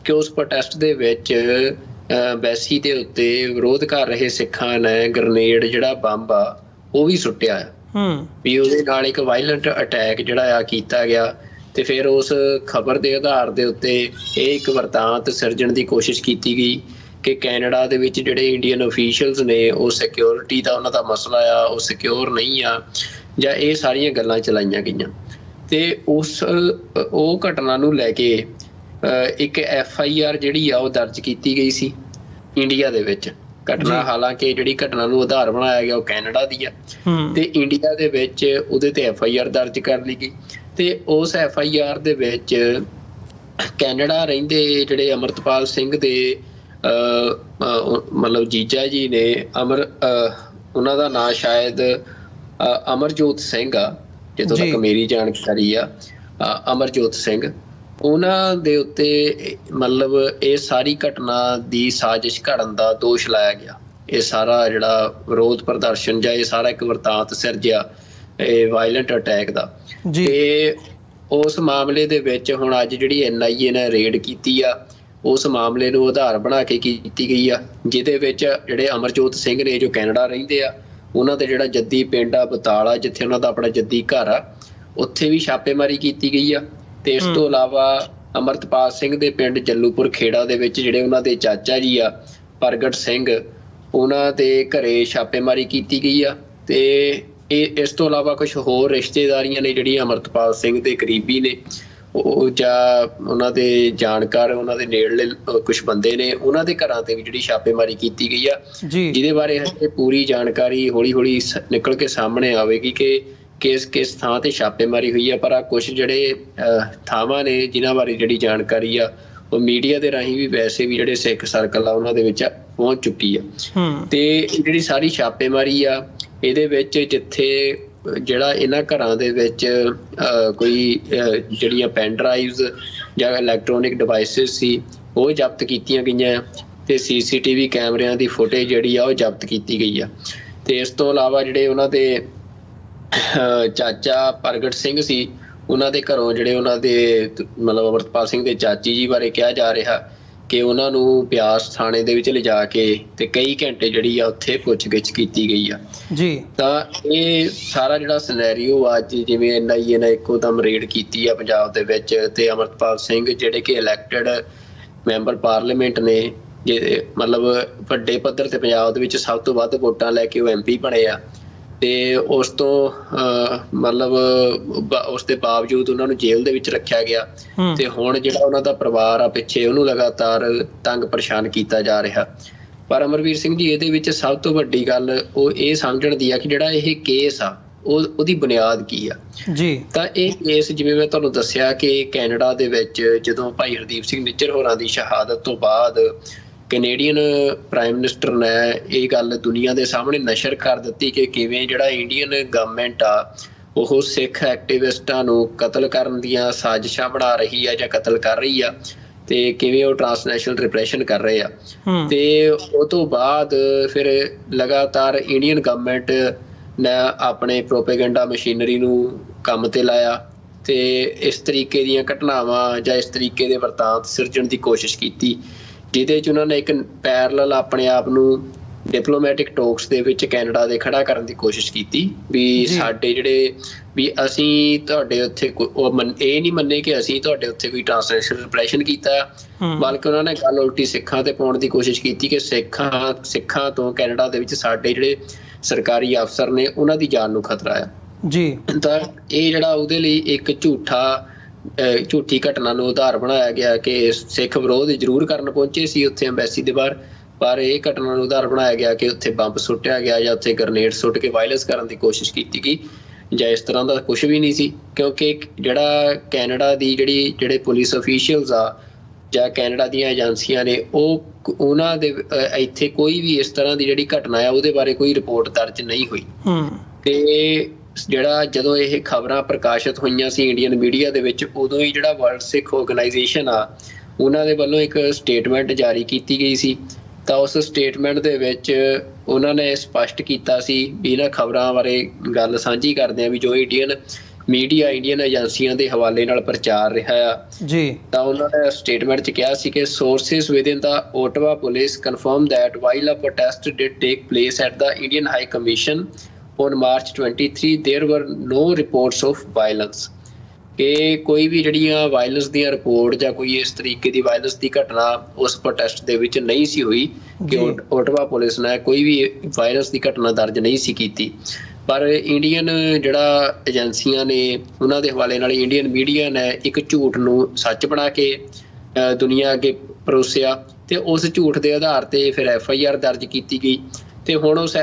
A: ਕਿ ਉਸ ਪ੍ਰੋਟੈਸਟ ਦੇ ਵਿੱਚ ਐਮਬੈਸੀ ਦੇ ਉੱਤੇ ਵਿਰੋਧ ਕਰ ਰਹੇ ਸਿੱਖਾਂ ਨੇ ਗ੍ਰਨੇਡ ਜਿਹੜਾ ਬੰਬ ਆ ਉਹ ਵੀ ਸੁੱਟਿਆ ਵੀ ਉਹਦੇ ਨਾਲ ਇੱਕ ਵਾਇਲੈਂਟ ਅਟੈਕ ਜਿਹੜਾ ਆ ਕੀਤਾ ਗਿਆ। ਤੇ ਫਿਰ ਉਸ ਖਬਰ ਦੇ ਆਧਾਰ ਦੇ ਉੱਤੇ ਇਹ ਇੱਕ ਵਰਤਾਂਤ ਸਿਰਜਣ ਦੀ ਕੋਸ਼ਿਸ਼ ਕੀਤੀ ਗਈ ਕਿ ਕੈਨੇਡਾ ਦੇ ਵਿੱਚ ਜਿਹੜੇ ਇੰਡੀਅਨ ਅਫੀਸ਼ੀਅਲਸ ਨੇ ਉਹ ਸਿਕਿਉਰਿਟੀ ਦਾ ਉਹਨਾਂ ਦਾ ਮਸਲਾ ਆ, ਉਹ ਸਿਕਿਉਰ ਨਹੀਂ ਆ, ਜਾਂ ਇਹ ਸਾਰੀਆਂ ਗੱਲਾਂ ਚਲਾਈਆਂ ਗਈਆਂ। ਤੇ ਉਹ ਘਟਨਾ ਨੂੰ ਲੈ ਕੇ ਇੱਕ FIR ਜਿਹੜੀ ਆ ਉਹ ਦਰਜ ਕੀਤੀ ਗਈ ਸੀ ਇੰਡੀਆ ਦੇ ਵਿੱਚ। ਘਟਨਾ ਹਾਲਾਂਕਿ ਜਿਹੜੀ ਘਟਨਾ ਨੂੰ ਆਧਾਰ ਬਣਾਇਆ ਗਿਆ ਉਹ ਕੈਨੇਡਾ ਦੀ ਆ ਤੇ ਇੰਡੀਆ ਦੇ ਵਿੱਚ ਉਹਦੇ ਤੇ FIR ਦਰਜ ਕਰ ਲਈ ਗਈ। ਤੇ ਉਸ FIR ਦੇ ਵਿੱਚ ਕੈਨੇਡਾ ਰਹਿੰਦੇ ਜਿਹੜੇ ਅੰਮ੍ਰਿਤਪਾਲ ਸਿੰਘ ਦੇ ਮਤਲਬ ਜੀਜਾ ਜੀ ਨੇ ਉਹਨਾਂ ਦਾ ਨਾਂ ਸ਼ਾਇਦ ਅਮਰਜੋਤ ਸਿੰਘ ਆ, ਜਿੱਥੋਂ ਤੱਕ ਮੇਰੀ ਜਾਣਕਾਰੀ ਆ, ਅਮਰਜੋਤ ਸਿੰਘ, ਉਹਨਾਂ ਦੇ ਉੱਤੇ ਮਤਲਬ ਇਹ ਸਾਰੀ ਘਟਨਾ ਦੀ ਸਾਜ਼ਿਸ਼ ਘੜਨ ਦਾ ਦੋਸ਼ ਲਾਇਆ ਗਿਆ। ਇਹ ਸਾਰਾ ਜਿਹੜਾ ਵਿਰੋਧ ਪ੍ਰਦਰਸ਼ਨ ਜਾਂ ਇਹ ਸਾਰਾ ਇੱਕ ਵਰਤਾਂਤ ਸਿਰਜਿਆ ਇਹ ਵਾਇਲੈਂਟ ਅਟੈਕ ਦਾ। ਤੇ ਉਸ ਮਾਮਲੇ ਦੇ ਵਿੱਚ ਹੁਣ ਅੱਜ ਜਿਹੜੀ NIA ਨੇ ਰੇਡ ਕੀਤੀ ਆ ਉਸ ਮਾਮਲੇ ਨੂੰ ਆਧਾਰ ਬਣਾ ਕੇ ਕੀਤੀ ਗਈ ਆ, ਜਿਹਦੇ ਵਿੱਚ ਜਿਹੜੇ ਅਮਰਜੋਤ ਸਿੰਘ ਨੇ ਜੋ ਕੈਨੇਡਾ ਰਹਿੰਦੇ ਆ ਉਹਨਾਂ ਦੇ ਜਿਹੜਾ ਜੱਦੀ ਪਿੰਡ ਆ ਬਤਾਲਾ, ਜਿੱਥੇ ਉਹਨਾਂ ਦਾ ਆਪਣਾ ਜੱਦੀ ਘਰ ਆ, ਉੱਥੇ ਵੀ ਛਾਪੇਮਾਰੀ ਕੀਤੀ ਗਈ ਆ। ਤੇ ਇਸ ਤੋਂ ਇਲਾਵਾ ਅਮਰਤਪਾਲ ਸਿੰਘ ਦੇ ਪਿੰਡ ਜੱਲੂਪੁਰ ਖੇੜਾ ਦੇ ਵਿੱਚ ਜਿਹੜੇ ਉਹਨਾਂ ਦੇ ਚਾਚਾ ਜੀ ਆ ਪ੍ਰਗਟ ਸਿੰਘ, ਉਹਨਾਂ ਦੇ ਘਰੇ ਛਾਪੇਮਾਰੀ ਕੀਤੀ ਗਈ ਆ। ਤੇ ਇਸ ਤੋਂ ਇਲਾਵਾ ਕੁਝ ਹੋਰ ਰਿਸ਼ਤੇਦਾਰੀਆਂ ਨੇ ਜਿਹੜੀਆਂ ਅਮਰਤਪਾਲ ਸਿੰਘ ਦੇ ਕਰੀਬੀ ਨੇ ਉਹ ਜਾਂ ਉਹਨਾਂ ਦੇ ਜਾਣਕਾਰ, ਉਹਨਾਂ ਦੇ ਨੇੜਲੇ ਕੁਝ ਬੰਦੇ ਨੇ, ਉਹਨਾਂ ਦੇ ਘਰਾਂ ਤੇ ਵੀ ਜਿਹੜੀ ਛਾਪੇਮਾਰੀ ਕੀਤੀ ਗਈ ਆ, ਜਿਹਦੇ ਬਾਰੇ ਹਜੇ ਪੂਰੀ ਜਾਣਕਾਰੀ ਹੌਲੀ ਹੌਲੀ ਨਿਕਲ ਕੇ ਸਾਹਮਣੇ ਆਵੇਗੀ ਕਿ ਕਿਸ ਥਾਂ ਤੇ ਛਾਪੇਮਾਰੀ ਹੋਈ ਆ। ਪਰ ਆ ਕੁਝ ਜਿਹੜੇ ਥਾਵਾਂ ਨੇ ਜਿਨ੍ਹਾਂ ਬਾਰੇ ਜਿਹੜੀ ਜਾਣਕਾਰੀ ਆ ਉਹ ਮੀਡੀਆ ਦੇ ਰਾਹੀਂ ਵੀ ਵੈਸੇ ਵੀ ਜਿਹੜੇ ਸਿੱਖ ਸਰਕਲ ਆ ਉਹਨਾਂ ਦੇ ਵਿੱਚ ਪਹੁੰਚ ਚੁੱਕੀ ਆ। ਤੇ ਜਿਹੜੀ ਸਾਰੀ ਛਾਪੇਮਾਰੀ ਆ ਇਹਦੇ ਵਿੱਚ ਜਿੱਥੇ ਜਿਹੜਾ ਇਹਨਾਂ ਘਰਾਂ ਦੇ ਵਿੱਚ ਕੋਈ ਜਿਹੜੀਆਂ ਪੈਨ ਡਰਾਈਵਸ ਜਾਂ ਇਲੈਕਟ੍ਰੋਨਿਕ ਡਿਵਾਈਸਿਸ ਸੀ ਉਹ ਜ਼ਬਤ ਕੀਤੀਆਂ ਗਈਆਂ ਤੇ CCTV ਕੈਮਰਿਆਂ ਦੀ ਫੁਟੇਜ ਜਿਹੜੀ ਆ ਉਹ ਜ਼ਬਤ ਕੀਤੀ ਗਈ ਆ। ਤੇ ਇਸ ਤੋਂ ਇਲਾਵਾ ਜਿਹੜੇ ਉਹਨਾਂ ਦੇ ਚਾਚਾ ਪ੍ਰਗਟ ਸਿੰਘ ਸੀ ਉਹਨਾਂ ਦੇ ਘਰੋਂ ਜਿਹੜੇ ਉਹਨਾਂ ਦੇ ਮਤਲਬ ਅਮਰਤਪਾਲ ਸਿੰਘ ਦੇ ਚਾਚੀ ਜੀ ਬਾਰੇ ਕਿਹਾ ਜਾ ਰਿਹਾ ਕਿ ਉਹਨਾਂ ਨੂੰ ਬਿਆਸ ਥਾਣੇ ਦੇ ਵਿੱਚ ਲਿਜਾ ਕੇ ਤੇ ਕਈ ਘੰਟੇ ਜਿਹੜੀ ਆ ਉੱਥੇ ਪੁੱਛਗਿੱਛ ਕੀਤੀ ਗਈ ਆ ਜੀ। ਤਾਂ ਇਹ ਸਾਰਾ ਜਿਹੜਾ ਸਿਨੈਰੀਓ ਅੱਜ ਜਿਵੇਂ NIA ਨੇ ਇੱਕੋ ਦਮ ਰੇਡ ਕੀਤੀ ਆ ਪੰਜਾਬ ਦੇ ਵਿੱਚ ਤੇ ਅਮਰਤਪਾਲ ਸਿੰਘ ਜਿਹੜੇ ਕਿ ਇਲੈਕਟਡ ਮੈਂਬਰ ਪਾਰਲੀਮੈਂਟ ਨੇ, ਜੇ ਮਤਲਬ ਵੱਡੇ ਪੱਧਰ ਤੇ ਪੰਜਾਬ ਦੇ ਵਿੱਚ ਸਭ ਤੋਂ ਵੱਧ ਵੋਟਾਂ ਲੈ ਕੇ ਉਹ MP ਬਣੇ ਆ, ਤੇ ਉਸ ਤੋਂ ਮਤਲਬ ਉਸ ਦੇ ਬਾਵਜੂਦ ਉਹਨਾਂ ਨੂੰ ਜੇਲ੍ਹ ਦੇ ਵਿੱਚ ਰੱਖਿਆ ਗਿਆ। ਤੇ ਹੁਣ ਜਿਹੜਾ ਉਹਨਾਂ ਦਾ ਪਰਿਵਾਰ ਆ ਪਿੱਛੇ ਉਹਨੂੰ ਲਗਾਤਾਰ ਤੰਗ ਪਰੇਸ਼ਾਨ ਕੀਤਾ ਜਾ ਰਿਹਾ। ਪਰ ਅਮਰਵੀਰ ਸਿੰਘ ਜੀ ਇਹਦੇ ਵਿੱਚ ਸਭ ਤੋਂ ਵੱਡੀ ਗੱਲ ਉਹ ਇਹ ਸਮਝਣ ਦੀ ਆ ਕਿ ਜਿਹੜਾ ਇਹ ਕੇਸ ਆ ਉਹਦੀ ਬੁਨਿਆਦ ਕੀ ਆ ਜੀ। ਤਾਂ ਇਹ ਕੇਸ ਜਿਵੇਂ ਮੈਂ ਤੁਹਾਨੂੰ ਦੱਸਿਆ ਕਿ ਕੈਨੇਡਾ ਦੇ ਵਿੱਚ ਜਦੋਂ ਭਾਈ ਹਰਦੀਪ ਸਿੰਘ ਨਿੱਜਰ ਹੋਰਾਂ ਦੀ ਸ਼ਹਾਦਤ ਤੋਂ ਬਾਅਦ ਕੈਨੇਡੀਅਨ ਪ੍ਰਾਈਮ ਮਿਨਿਸਟਰ ਨੇ ਇਹ ਗੱਲ ਦੁਨੀਆ ਦੇ ਸਾਹਮਣੇ ਨਸ਼ਰ ਕਰ ਦਿੱਤੀ ਕਿ ਕਿਵੇਂ ਜਿਹੜਾ ਇੰਡੀਅਨ ਗਵਰਨਮੈਂਟ ਆ ਉਹ ਸਿੱਖ ਐਕਟਿਵਿਸਟਾਂ ਨੂੰ ਕਤਲ ਕਰਨ ਦੀਆਂ ਸਾਜ਼ਿਸ਼ਾਂ ਬਣਾ ਰਹੀ ਆ ਜਾਂ ਕਤਲ ਕਰ ਰਹੀ ਆ ਤੇ ਕਿਵੇਂ ਉਹ ਟ੍ਰਾਂਸਨੈਸ਼ਨਲ ਰਿਪਰੈਸ਼ਨ ਕਰ ਰਹੇ ਆ। ਤੇ ਉਹ ਤੋਂ ਬਾਅਦ ਫਿਰ ਲਗਾਤਾਰ ਇੰਡੀਅਨ ਗਵਰਨਮੈਂਟ ਨੇ ਆਪਣੇ ਪ੍ਰੋਪੇਗੈਂਡਾ ਮਸ਼ੀਨਰੀ ਨੂੰ ਕੰਮ ਤੇ ਲਾਇਆ ਤੇ ਇਸ ਤਰੀਕੇ ਦੀਆਂ ਘਟਨਾਵਾਂ ਜਾਂ ਇਸ ਤਰੀਕੇ ਦੇ ਵਰਤਾਂਤ ਸਿਰਜਣ ਦੀ ਕੋਸ਼ਿਸ਼ ਕੀਤੀ, ਜਿਹਦੇ 'ਚ ਉਹਨਾਂ ਨੇ ਇੱਕ ਪੈਰਲਲ ਆਪਣੇ ਆਪ ਨੂੰ ਡਿਪਲੋਮੈਟਿਕ ਟੋਕਸ ਦੇ ਵਿੱਚ ਕੈਨੇਡਾ ਦੇ ਖੜਾ ਕਰਨ ਦੀ ਕੋਸ਼ਿਸ਼ ਕੀਤੀ ਵੀ ਸਾਡੇ ਜਿਹੜੇ ਵੀ ਅਸੀਂ ਤੁਹਾਡੇ ਉੱਥੇ ਇਹ ਨਹੀਂ ਮੰਨੇ ਕਿ ਅਸੀਂ ਤੁਹਾਡੇ ਉੱਥੇ ਕੋਈ ਟ੍ਰਾਂਸਲੇਸ਼ਨ ਰਿਪਰੈਸ਼ਨ ਕੀਤਾ, ਬਲਕਿ ਉਹਨਾਂ ਨੇ ਗੱਲ ਉਲਟੀ ਸਿੱਖਾਂ ਤੇ ਪਾਉਣ ਦੀ ਕੋਸ਼ਿਸ਼ ਕੀਤੀ ਕਿ ਸਿੱਖਾਂ ਤੋਂ ਕੈਨੇਡਾ ਦੇ ਵਿੱਚ ਸਾਡੇ ਜਿਹੜੇ ਸਰਕਾਰੀ ਅਫਸਰ ਨੇ ਉਹਨਾਂ ਦੀ ਜਾਨ ਨੂੰ ਖਤਰਾ ਆ ਜੀ। ਤਾਂ ਇਹ ਜਿਹੜਾ ਉਹਦੇ ਲਈ ਇੱਕ ਝੂਠੀ ਘਟਨਾ ਨੂੰ ਉਦਾਹਰ ਬਣਾਇਆ ਗਿਆ ਕਿ ਸਿੱਖ ਵਿਰੋਧ ਜ਼ਰੂਰ ਕਰਨ ਪਹੁੰਚੇ ਸੀ ਉੱਥੇ ਐਮਬੈਸੀ ਦੇ ਬਾਹਰ, ਪਰ ਇਹ ਘਟਨਾ ਨੂੰ ਉਦਾਹਰ ਬਣਾਇਆ ਗਿਆ ਕਿ ਉੱਥੇ ਬੰਬ ਸੁੱਟਿਆ ਗਿਆ ਜਾਂ ਉੱਥੇ ਗ੍ਰਨੇਡ ਸੁੱਟ ਕੇ ਵਾਇਲੈਂਸ ਕਰਨ ਦੀ ਕੋਸ਼ਿਸ਼ ਕੀਤੀ ਗਈ, ਜਾਂ ਇਸ ਤਰ੍ਹਾਂ ਦਾ ਕੁਝ ਵੀ ਨਹੀਂ ਸੀ। ਕਿਉਂਕਿ ਜਿਹੜਾ ਕੈਨੇਡਾ ਦੀ ਜਿਹੜੇ ਪੁਲਿਸ ਅਫੀਸ਼ੀਅਲਸ ਆ ਜਾਂ ਕੈਨੇਡਾ ਦੀਆਂ ਏਜੰਸੀਆਂ ਨੇ, ਉਹਨਾਂ ਦੇ ਇੱਥੇ ਕੋਈ ਵੀ ਇਸ ਤਰ੍ਹਾਂ ਦੀ ਜਿਹੜੀ ਘਟਨਾ ਆ ਉਹਦੇ ਬਾਰੇ ਕੋਈ ਰਿਪੋਰਟ ਦਰਜ ਨਹੀਂ ਹੋਈ। ਤੇ ਜਦੋਂ ਇਹ ਖਬਰਾਂ ਪ੍ਰਕਾਸ਼ਿਤ ਹੋਈਆਂ ਸੀ ਇੰਡੀਅਨ ਮੀਡੀਆ ਦੇ ਵਿੱਚ, ਉਦੋਂ ਹੀ ਜਿਹੜਾ ਵਰਲਡ ਸਿੱਖ ਆਰਗੇਨਾਈਜੇਸ਼ਨ ਆ ਉਹਨਾਂ ਦੇ ਵੱਲੋਂ ਇੱਕ ਸਟੇਟਮੈਂਟ ਜਾਰੀ ਕੀਤੀ ਗਈ ਸੀ। ਤਾਂ ਉਸ ਸਟੇਟਮੈਂਟ ਦੇ ਵਿੱਚ ਉਹਨਾਂ ਨੇ ਸਪਸ਼ਟ ਕੀਤਾ ਸੀ ਵੀ ਇਹਨਾਂ ਖਬਰਾਂ ਬਾਰੇ ਗੱਲ ਸਾਂਝੀ ਕਰਦੇ ਆ ਵੀ ਜੋ ਇੰਡੀਅਨ ਮੀਡੀਆ ਇੰਡੀਅਨ ਏਜੰਸੀਆਂ ਦੇ ਹਵਾਲੇ ਨਾਲ ਪ੍ਰਚਾਰ ਰਿਹਾ ਆ ਜੀ। ਤਾਂ ਉਹਨਾਂ ਨੇ ਸਟੇਟਮੈਂਟ 'ਚ ਕਿਹਾ ਸੀ ਕਿ sources within the Ottawa police confirm that while a protest did take place at the Indian High Commission on March 23 there were no reports of violence, ਕਿ ਕੋਈ ਵੀ ਜਿਹੜੀਆਂ ਵਾਇਲੈਂਸ ਦੀਆਂ ਰਿਪੋਰਟ ਜਾਂ ਕੋਈ ਇਸ ਤਰੀਕੇ ਦੀ ਵਾਇਲੈਂਸ ਦੀ ਘਟਨਾ ਉਸ ਪ੍ਰੋਟੈਸਟ ਦੇ ਵਿੱਚ ਨਹੀਂ ਸੀ ਹੋਈ, ਕਿ ਓਟਵਾ ਪੁਲਿਸ ਨੇ ਕੋਈ ਵੀ ਵਾਇਲੈਂਸ ਦੀ ਘਟਨਾ ਦਰਜ ਨਹੀਂ ਸੀ ਕੀਤੀ। ਪਰ ਇੰਡੀਅਨ ਜਿਹੜਾ ਏਜੰਸੀਆਂ ਨੇ ਉਹਨਾਂ ਦੇ ਹਵਾਲੇ ਨਾਲ ਇੰਡੀਅਨ ਮੀਡੀਆ ਨੇ ਇੱਕ ਝੂਠ ਨੂੰ ਸੱਚ ਬਣਾ ਕੇ ਦੁਨੀਆ ਅੱਗੇ ਪਰੋਸਿਆ, ਤੇ ਉਸ ਝੂਠ ਦੇ ਆਧਾਰ ਤੇ ਫਿਰ FIR ਦਰਜ ਕੀਤੀ ਗਈ। ਤੇ ਹੁਣ ਉਸ